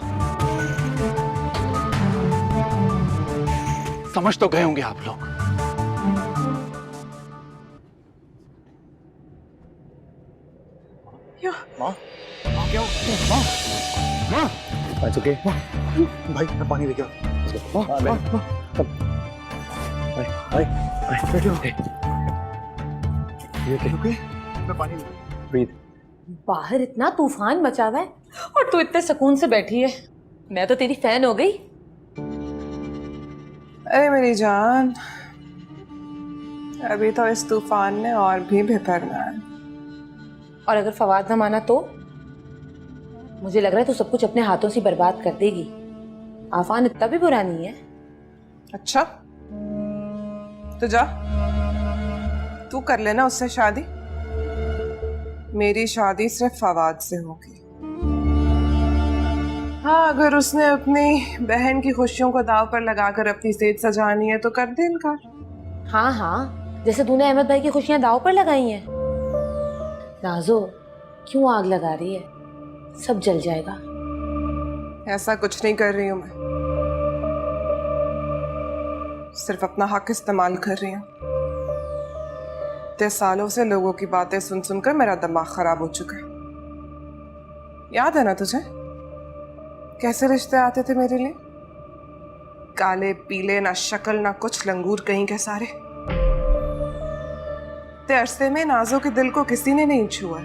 समझ तो गए होंगे आप लोग। माँ, क्या हो? माँ, ओके। भाई मैं पानी लेके आता हूँ। बैठो। ये ओके? मैं पानी ब्रीथ। बाहर इतना तूफान मचा हुआ है और तू इतने सुकून से बैठी है। मैं तो तेरी फैन हो गई। अरे मेरी जान, अभी तो इस तूफान ने और भी बिखरना है। और अगर फवाद ना माना तो? मुझे लग रहा है तू सब कुछ अपने हाथों से बर्बाद कर देगी। आफान इतना भी बुरा नहीं है। अच्छा, तो जा, तू कर लेना उससे शादी। मेरी शादी सिर्फ फवाद से होगी। हाँ, अगर उसने अपनी बहन की खुशियों को दाव पर लगाकर अपनी सेहत सजानी है तो कर दे इनकार। हाँ हाँ, जैसे तूने अहमद भाई की खुशियां दाव पर लगाई हैं। नाजो, क्यों आग लगा रही है? सब जल जाएगा। ऐसा कुछ नहीं कर रही हूं मैं, सिर्फ अपना हक इस्तेमाल कर रही हूँ। 30 सालों से लोगों की बातें सुन सुनकर मेरा दिमाग खराब हो चुका है। याद है ना तुझे कैसे रिश्ते आते थे मेरे लिए? काले पीले, ना शक्ल ना कुछ, लंगूर कहीं के सारे। ते अरसे में नाजो के दिल को किसी ने नहीं छुआ,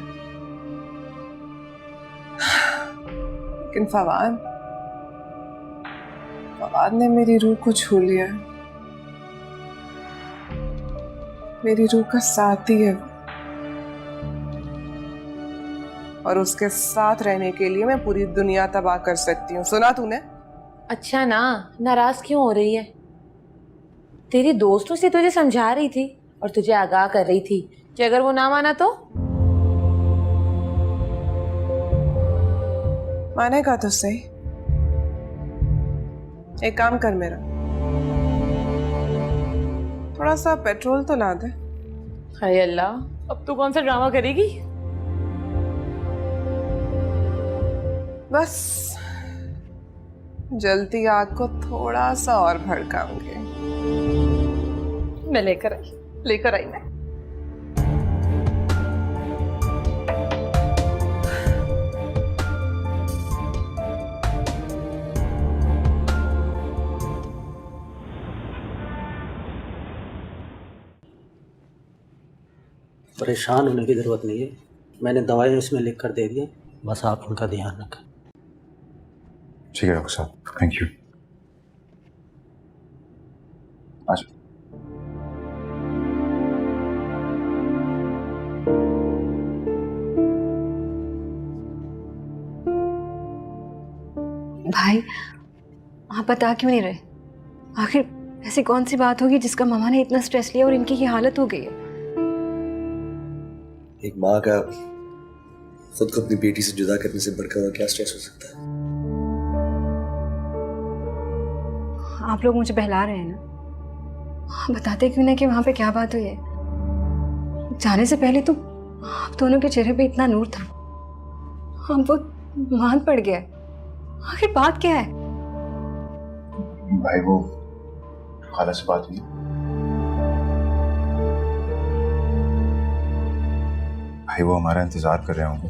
लेकिन फवाद ने मेरी रूह को छू लिया। मेरी रूह का साथी है वो, और उसके साथ रहने के लिए मैं पूरी दुनिया तबाह कर सकती हूँ। सुना तूने? अच्छा ना, नाराज क्यों हो रही है? तेरी दोस्तों से तुझे समझा रही थी और तुझे आगाह कर रही थी कि अगर वो ना माना तो? मानेगा तो सही। एक काम कर मेरा, थोड़ा सा पेट्रोल तो ला दे। हाय अल्लाह, अब तू कौन सा ड्रामा करेगी? बस जलती आग को थोड़ा सा और भड़काऊंगी। मैं लेकर आई मैं। परेशान होने की ज़रूरत नहीं है, मैंने दवाई उसमें लिख कर दे दी, बस आप उनका ध्यान रखें। ठीक है डॉक्टर साहब, थैंक यू। आज भाई, आप बता क्यों नहीं रहे? आखिर ऐसी कौन सी बात होगी जिसका मामा ने इतना स्ट्रेस लिया और इनकी ये हालत हो गई है? एक माँ का खुद को अपनी बेटी से जुदा करने से बढ़कर और क्या स्ट्रेस हो सकता है? आप लोग मुझे बहला रहे हैं ना? बताते क्यों नहीं कि वहां पे क्या बात हुई है? जाने से पहले तो आप दोनों के चेहरे पे इतना नूर था, हम वो मान पड़ गया। आखिर बात क्या है? भाई वो खाला से बात हुई, भाई वो हमारा इंतजार कर रहे होंगे।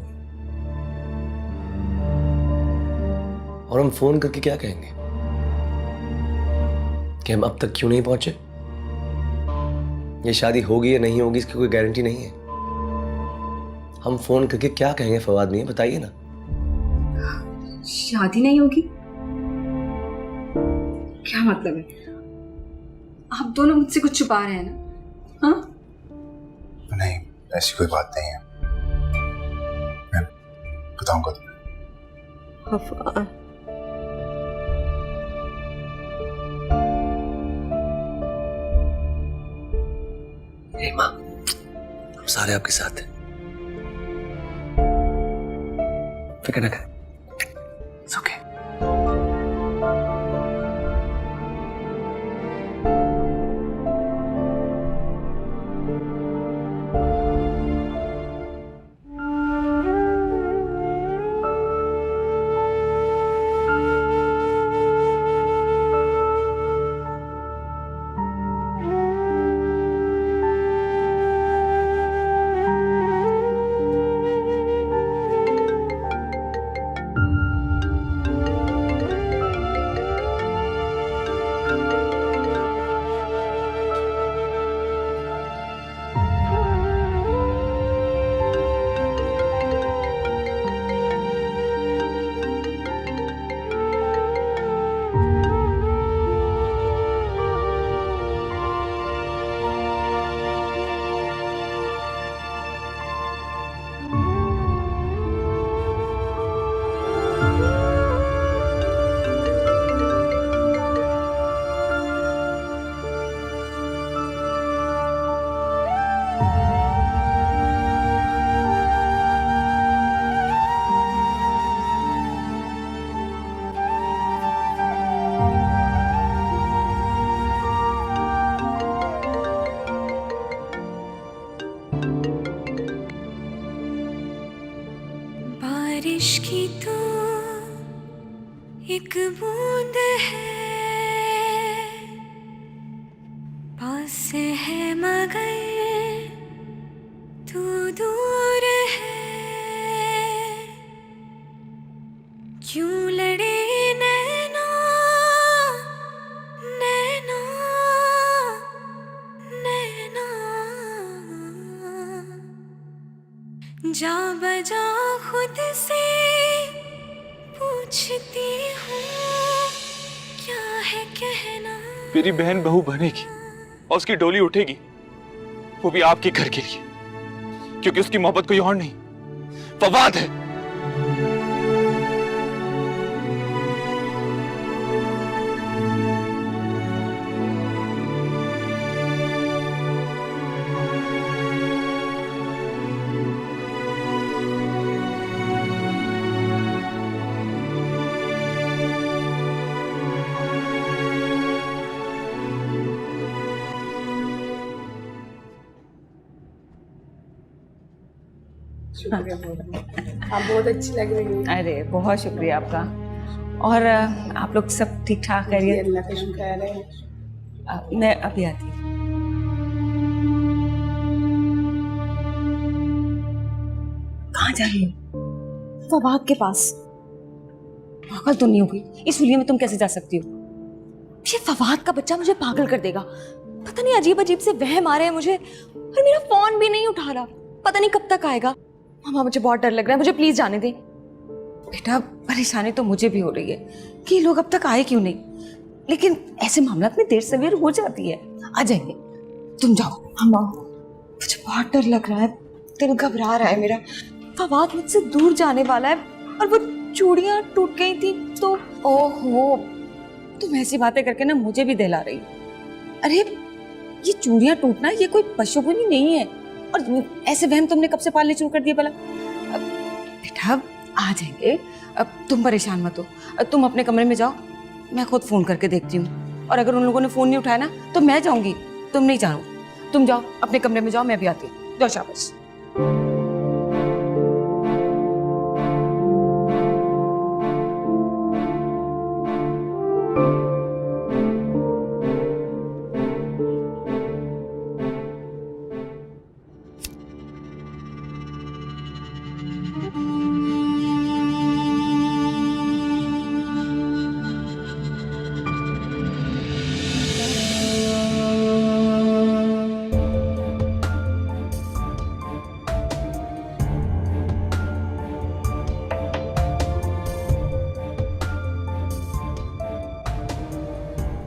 और हम फोन करके क्या कहेंगे कि हम अब तक क्यों नहीं पहुंचे? ये शादी होगी या नहीं होगी इसकी कोई गारंटी नहीं है। हम फोन करके क्या कहेंगे फवाद मियां, बताइए ना। शादी नहीं होगी? क्या मतलब है? आप दोनों मुझसे कुछ छुपा रहे हैं ना? हाँ? नहीं, ऐसी कोई बात नहीं है, मैं बताऊंगा तुम्हें। हे माँ, हम सारे आपके साथ हैं, फिक्र न करें। It's okay. तू एक बूंद है, पास से है मगर तू दूर है। क्यों लड़े नैना नैना नैना, जा बजा खुद से पूछती हूँ क्या है कहना। मेरी बहन बहू बनेगी और उसकी डोली उठेगी, वो भी आपके घर के लिए, क्योंकि उसकी मोहब्बत कोई और नहीं, फवाद है। आप बहुत अच्छी लग रही हैं। अरे बहुत शुक्रिया आपका। और आप लोग सब ठीक ठाक करिए? अल्लाह का शुक्र है। मैं अभी आती हूँ। कहाँ जा रही हो? फवाद के पास। पागल तो नहीं होगी इस हुलिये में, तुम कैसे जा सकती हो? ये फवाद का बच्चा मुझे पागल कर देगा। पता नहीं अजीब अजीब से वहम आ रहे हैं मुझे, और मेरा फोन भी नहीं उठा रहा। पता नहीं कब तक आएगा। मामा मुझे बहुत डर लग रहा है, मुझे प्लीज जाने दे। बेटा परेशानी तो मुझे भी हो रही है कि ये लोग अब तक आए क्यों नहीं, लेकिन ऐसे मामला में देर सवेर हो जाती है। आ जाएंगे, तुम जाओ। मामा मुझे बहुत डर लग रहा है, दिल घबरा रहा है मेरा। फवाद मुझसे दूर जाने वाला है, और वो चूड़ियां टूट गई थी तो। ओहो, तुम ऐसी बातें करके ना मुझे भी दहला रही। अरे ये चूड़ियां टूटना ये कोई पशुपुनी नहीं है, और ऐसे वहम तुमने कब से पालने शुरू कर दिए भला? बेटा आ जाएंगे, अब तुम परेशान मत हो। तुम अपने कमरे में जाओ, मैं खुद फोन करके देखती हूँ, और अगर उन लोगों ने फोन नहीं उठाया ना तो मैं जाऊंगी। तुम नहीं जाओ, तुम जाओ अपने कमरे में जाओ, मैं भी आती हूँ। जाओ शाबाश।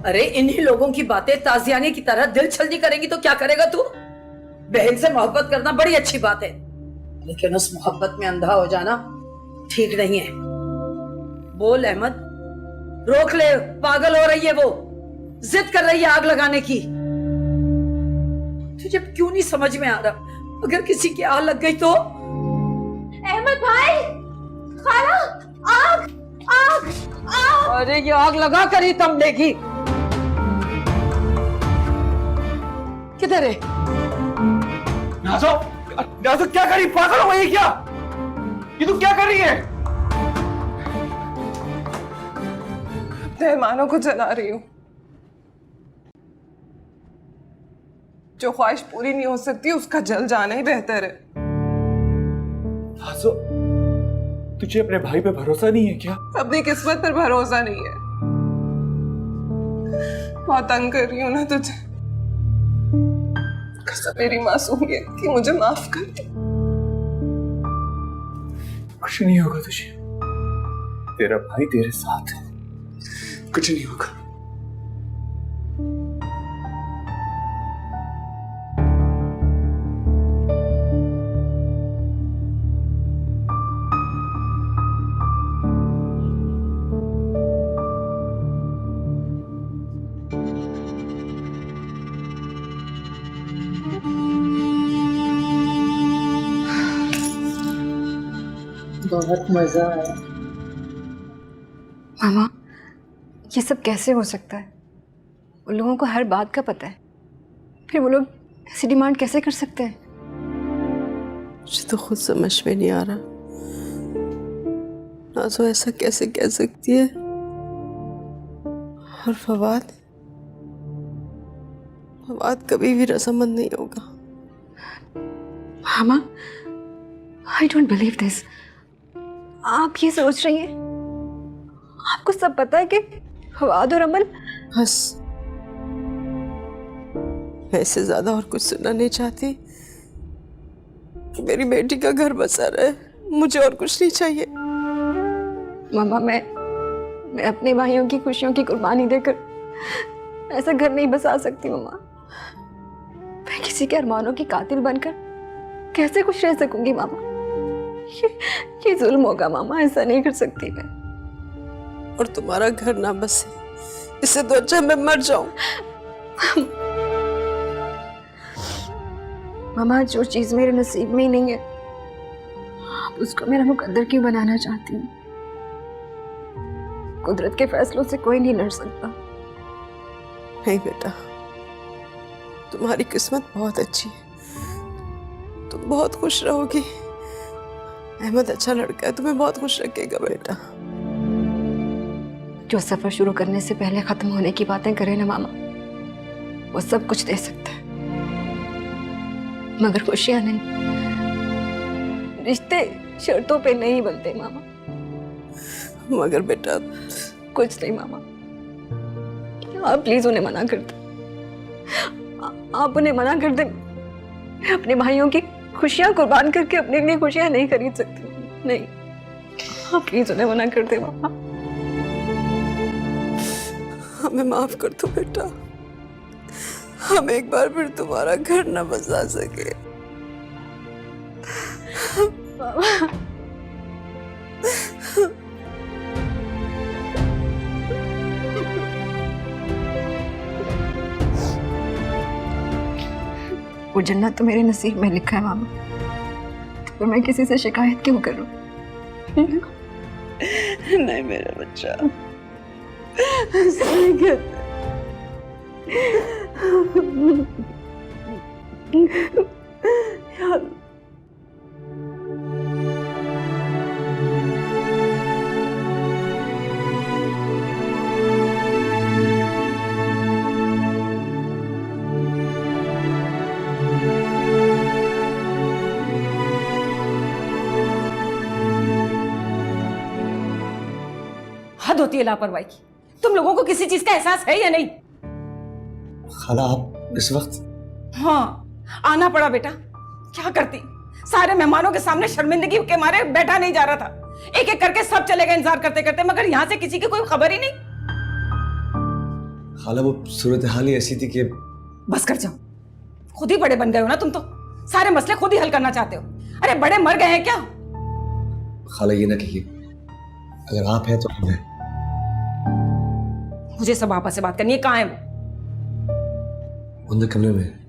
अरे इन्हीं लोगों की बातें ताजियाने की तरह दिल छलनी करेंगी तो क्या करेगा तू? बहन से मोहब्बत करना बड़ी अच्छी बात है, लेकिन उस मोहब्बत में अंधा हो जाना ठीक नहीं है। बोल अहमद, रोक ले, पागल हो रही है वो, जिद कर रही है आग लगाने की। तुझे क्यों नहीं समझ में आ रहा? अगर किसी की आग लग गई तो? अहमद भाई, खाला, आग आग आग। अरे ये आग लगा कर ही दम लेगी। किधर है नाज़ो? नाज़ो क्या कर रही, पागल हो गई क्या? ये तू क्या कर रही है? मेहमानों को जला रही हूँ। जो ख्वाहिश पूरी नहीं हो सकती उसका जल जाना ही बेहतर है। नाज़ो, तुझे अपने भाई पे भरोसा नहीं है क्या? अपनी किस्मत पर भरोसा नहीं है। बहुत तंग कर रही हूँ ना तुझे। कसम मेरी मासूमियत की, मुझे माफ कर दे। कुछ नहीं होगा तुझे, तेरा भाई तेरे साथ है, कुछ नहीं होगा। बहुत मजा आया। मामा ये सब कैसे हो सकता है? उन लोगों को हर बात का पता है, फिर वो लोग ऐसी डिमांड कैसे कर सकते हैं? मुझे तो खुद समझ में नहीं आ रहा। नाज़ो ऐसा कैसे कह सकती है? और फवाद कभी भी रजामंद नहीं होगा। मामा, आई डोंट बिलीव दिस। आप ये सोच रही हैं? आपको सब पता है कि फवाद और अमल। बस, मैं इससे ज्यादा और कुछ सुनना नहीं चाहती। मेरी बेटी का घर बसा रहे, मुझे और कुछ नहीं चाहिए। मामा, मैं अपने भाइयों की खुशियों की कुर्बानी देकर ऐसा घर नहीं बसा सकती। मामा, मैं किसी के अरमानों की कातिल बनकर कैसे खुश रह सकूंगी? मामा, ये जुल्म होगा। मामा, ऐसा नहीं कर सकती मैं। और तुम्हारा घर ना बसे, इससे तो अच्छा मैं मर जाऊं। मामा, जो चीज मेरे नसीब में ही नहीं है, आप उसको मेरा मुकद्दर क्यों बनाना चाहती हैं? कुदरत के फैसलों से कोई नहीं लड़ सकता। नहीं बेटा, तुम्हारी किस्मत बहुत अच्छी है, तुम बहुत खुश रहोगी। अहमद अच्छा लड़का है, तुम्हें बहुत खुश रखेगा बेटा। जो सफर शुरू करने से पहले खत्म होने की बातें करे ना मामा, वो सब कुछ दे सकता है, मगर खुशियां नहीं। रिश्ते शर्तों पे नहीं बनते मामा। मगर बेटा कुछ नहीं मामा, आप प्लीज उन्हें मना कर दो। आप उन्हें मना कर दे। मैं अपने भाइयों की खुशियां कुर्बान करके अपने लिए खुशियां नहीं खरीद सकती। नहीं, आप प्लीज उन्हें मना कर दे मामा। हमें माफ कर दो बेटा, हम एक बार फिर तुम्हारा घर न बसा सके। वो जन्नत तो मेरे नसीब में लिखा है मामा, तो फिर मैं किसी से शिकायत क्यों करूं? नहीं मेरा बच्चा, ऐसा नहीं कहते। यार हद होती है लापरवाही की। तुम लोगों को किसी चीज का एहसास है या नहीं? खाला, आप इस वक्त? हाँ, आना पड़ा बेटा। क्या करती? सारे मेहमानों के सामने शर्मिंदगी के मारे बैठा नहीं जा रहा था। एक एक करके सब चले गए इंतजार करते करते, मगर यहाँ से किसी की कोई खबर ही नहीं। खाला, वो सूरत हाल ही ऐसी थी कि। बस कर जाओ, खुद ही बड़े बन गए हो ना तुम तो। सारे मसले खुद ही हल करना चाहते हो। अरे बड़े मर गए हैं क्या? खाला ये ना कहिए, अगर आप हैं तो हम हैं। मुझे सब आपस से बात करनी है। कहाँ है वो? अंदर कमरे में।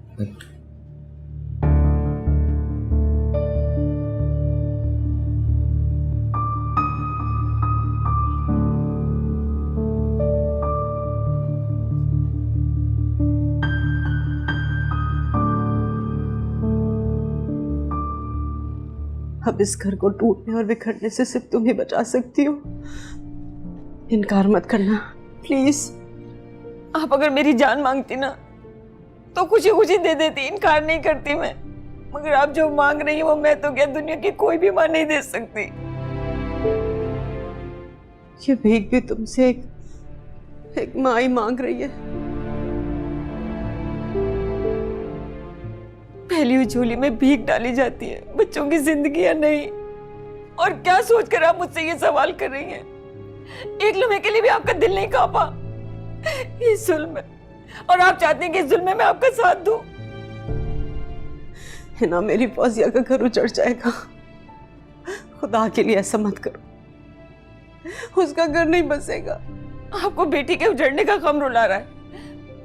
अब इस घर को टूटने और बिखरने से सिर्फ तुम ही बचा सकती हो। इनकार मत करना प्लीज। आप अगर मेरी जान मांगती ना तो खुशी खुशी दे देती, इनकार नहीं करती मैं। मगर आप जो मांग रही हो वो मैं तो क्या दुनिया की कोई भी मां नहीं दे सकती। ये भीख भी तुमसे एक मां ही मांग रही है। पहली हुई झोली में भीख डाली जाती है, बच्चों की जिंदगी या नहीं। और क्या सोचकर आप मुझसे ये सवाल कर रही हैं? एक लम्हे के लिए भी आपका दिल नहीं कांपा? ये जुल्म है और आप चाहते हैं कि इस जुल्म में मैं आपका साथ दूं। ना मेरी फौजिया का घर उजड़ जाएगा। खुदा के लिए ऐसा मत करो, उसका घर नहीं बसेगा। आपको बेटी के उजड़ने का गम रुला रहा है,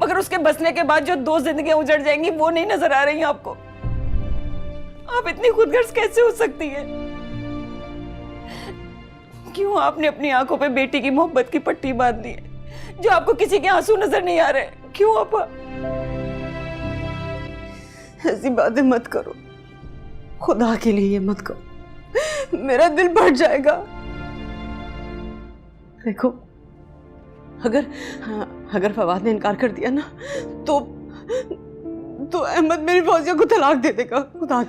मगर उसके बसने के बाद जो 2 जिंदगियां उजड़ जाएंगी वो नहीं नजर आ रही आपको। आप इतनी खुदगर्ज कैसे हो सकती है? क्यों आपने अपनी आंखों पे बेटी की मोहब्बत की पट्टी बांध ली है जो आपको किसी के आंसू नजर नहीं आ रहे? क्यों आपा? ऐसी बातें मत करो, खुदा के लिए ये मत करो, मेरा दिल बढ़ जाएगा। देखो, अगर फवाद ने इनकार कर दिया ना तो अहमद मेरी फौजिया को तलाक दे देगा। खुदा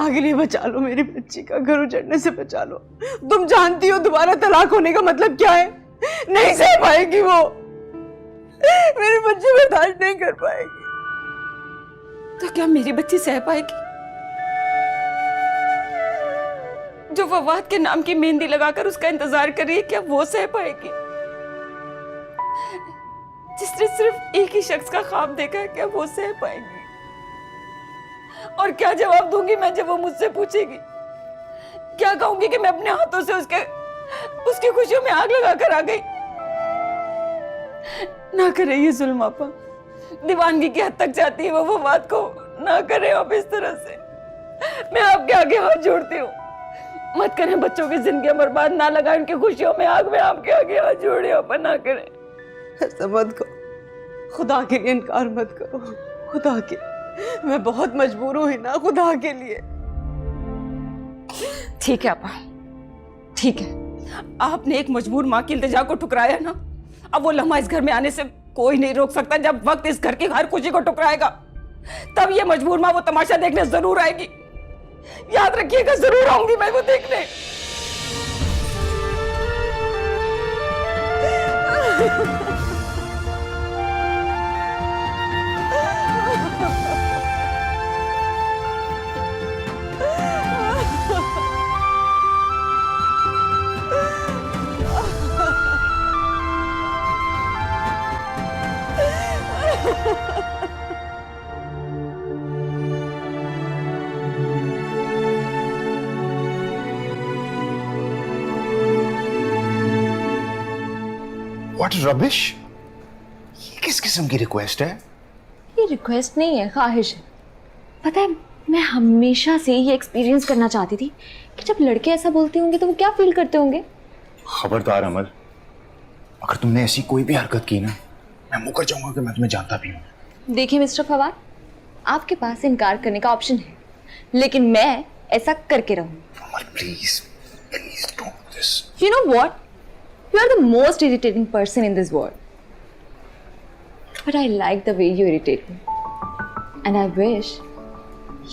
के लिए बचा लो मेरी बच्ची का, घर उजड़ने से बचा लो। तुम जानती हो दोबारा तलाक होने का मतलब क्या है? नहीं सह पाएगी वो, मेरी बच्ची बर्दाश्त नहीं कर पाएगी। तो क्या मेरी बच्ची सह पाएगी जो फवाद के नाम की मेहंदी लगाकर उसका इंतजार कर रही है? क्या वो सह पाएगी जिसने सिर्फ एक ही शख्स का ख्वाब देखा है? क्या वो सह पाएगी? और क्या जवाब दूंगी मैं जब वो मुझसे पूछेगी? क्या कहूंगी कि मैं अपने हाथों से उसकी खुशियों में आग लगाकर आ गई? ना करे ये जुल्म आपा, दीवानगी की हद तक जाती है वो फवाद को, ना करे आप इस तरह से। मैं आपके आगे हाथ जोड़ती हूँ, मत करें बच्चों की जिंदगी बर्बाद, ना लगाए उनकी खुशियों में आग। में आपके आगे हाथ जोड़े आपा, ना करें ऐसा मत करो। खुदा के लिए इनकार मत करो, खुदा के। मैं बहुत मजबूर हूँ ना, खुदा के लिए। ठीक है आपा, ठीक है। आपने एक मजबूर माँ की इल्तिजा को ठुकराया ना, अब वो लम्हा इस घर में आने से कोई नहीं रोक सकता। जब वक्त इस घर की हर खुशी को ठुकराएगा तब ये मजबूर माँ वो तमाशा देखने जरूर आएगी। याद रखिएगा, जरूर आऊंगी मैं वो देखने। What rubbish? ये किस किस्म की रिक्वेस्ट है? ये रिक्वेस्ट नहीं है, ख्वाहिश है। पता है, मैं हमेशा से ये एक्सपीरियंस करना चाहती थी कि जब लड़के ऐसा बोलते होंगे तो वो क्या फील करते होंगे। खबरदार अमल, अगर तुमने ऐसी कोई भी हरकत की ना, मैं मुकर जाऊंगा कि मैं तुम्हें जानता भी हूँ। देखिए मिस्टर फवाद, आपके पास इनकार करने का ऑप्शन है, लेकिन मैं ऐसा करके रहूंगी। Amal please don't do this. You know what? You are the most irritating person in this world. But I like the way you irritate me. And I wish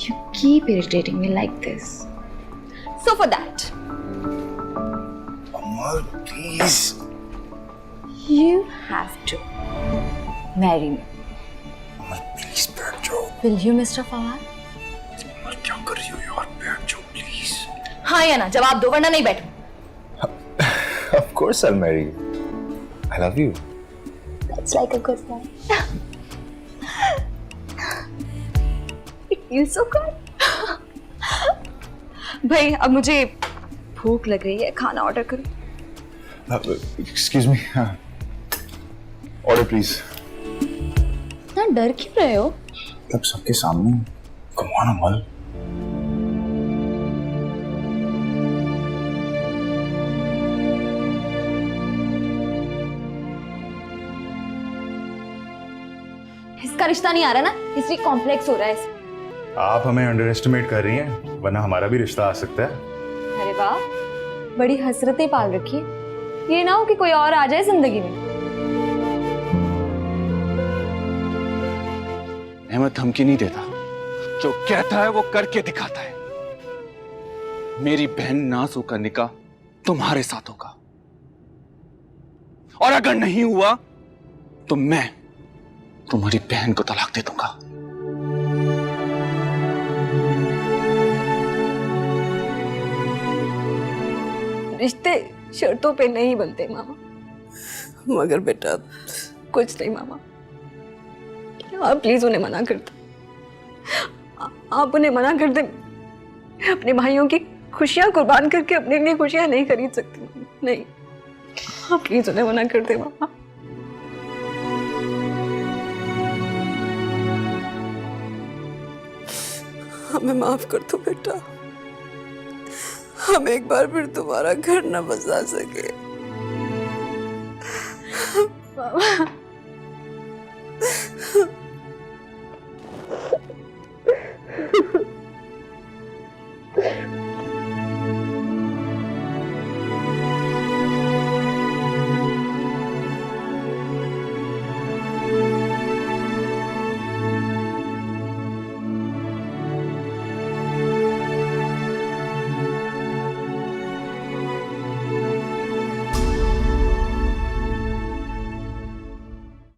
you keep irritating me like this. So for that, Amal, please. You have to marry me. Amal, please बैठ जाओ। Will you, Mr. Fawad? अमल क्या कर रही हो यार, बैठ जाओ please. हाँ या ना, जवाब दो वरना नहीं बैठूं। Of course I'll marry you. I love you. That's like a good boy. It feels so good. भाई अब मुझे भूख लग रही है, खाना ऑर्डर करूं? Excuse me. Order please. इतना डर क्यों रहे हो? तब सबके सामने। Come on अमल। इसका रिश्ता नहीं आ रहा ना, इसलिए कॉम्प्लेक्स हो रहा है इसमें। आप हमें अंडर एस्टिमेट कर रही हैं, वरना हमारा भी रिश्ता आ सकता है। अरे वाह, बड़ी हसरतें पाल रखी है। ये ना हो कि कोई और आ जाए जिंदगी में। अहमद धमकी नहीं देता, जो कहता है वो करके दिखाता है। मेरी बहन नाज़ो का निकाह तुम्हारे साथ होगा, और अगर नहीं हुआ तो मैं तुम्हारी बहन को तलाक दे दूंगा। रिश्ते शर्तों पे नहीं बनते मामा। मगर बेटा कुछ नहीं मामा, आप प्लीज उन्हें मना कर दो। आप उन्हें मना कर दे। अपने भाइयों की खुशियां कुर्बान करके अपने लिए खुशियां नहीं खरीद सकती। नहीं, आप प्लीज उन्हें मना कर दे मामा। हमें माफ कर दो बेटा, हम एक बार फिर तुम्हारा घर न बसा सके। मामा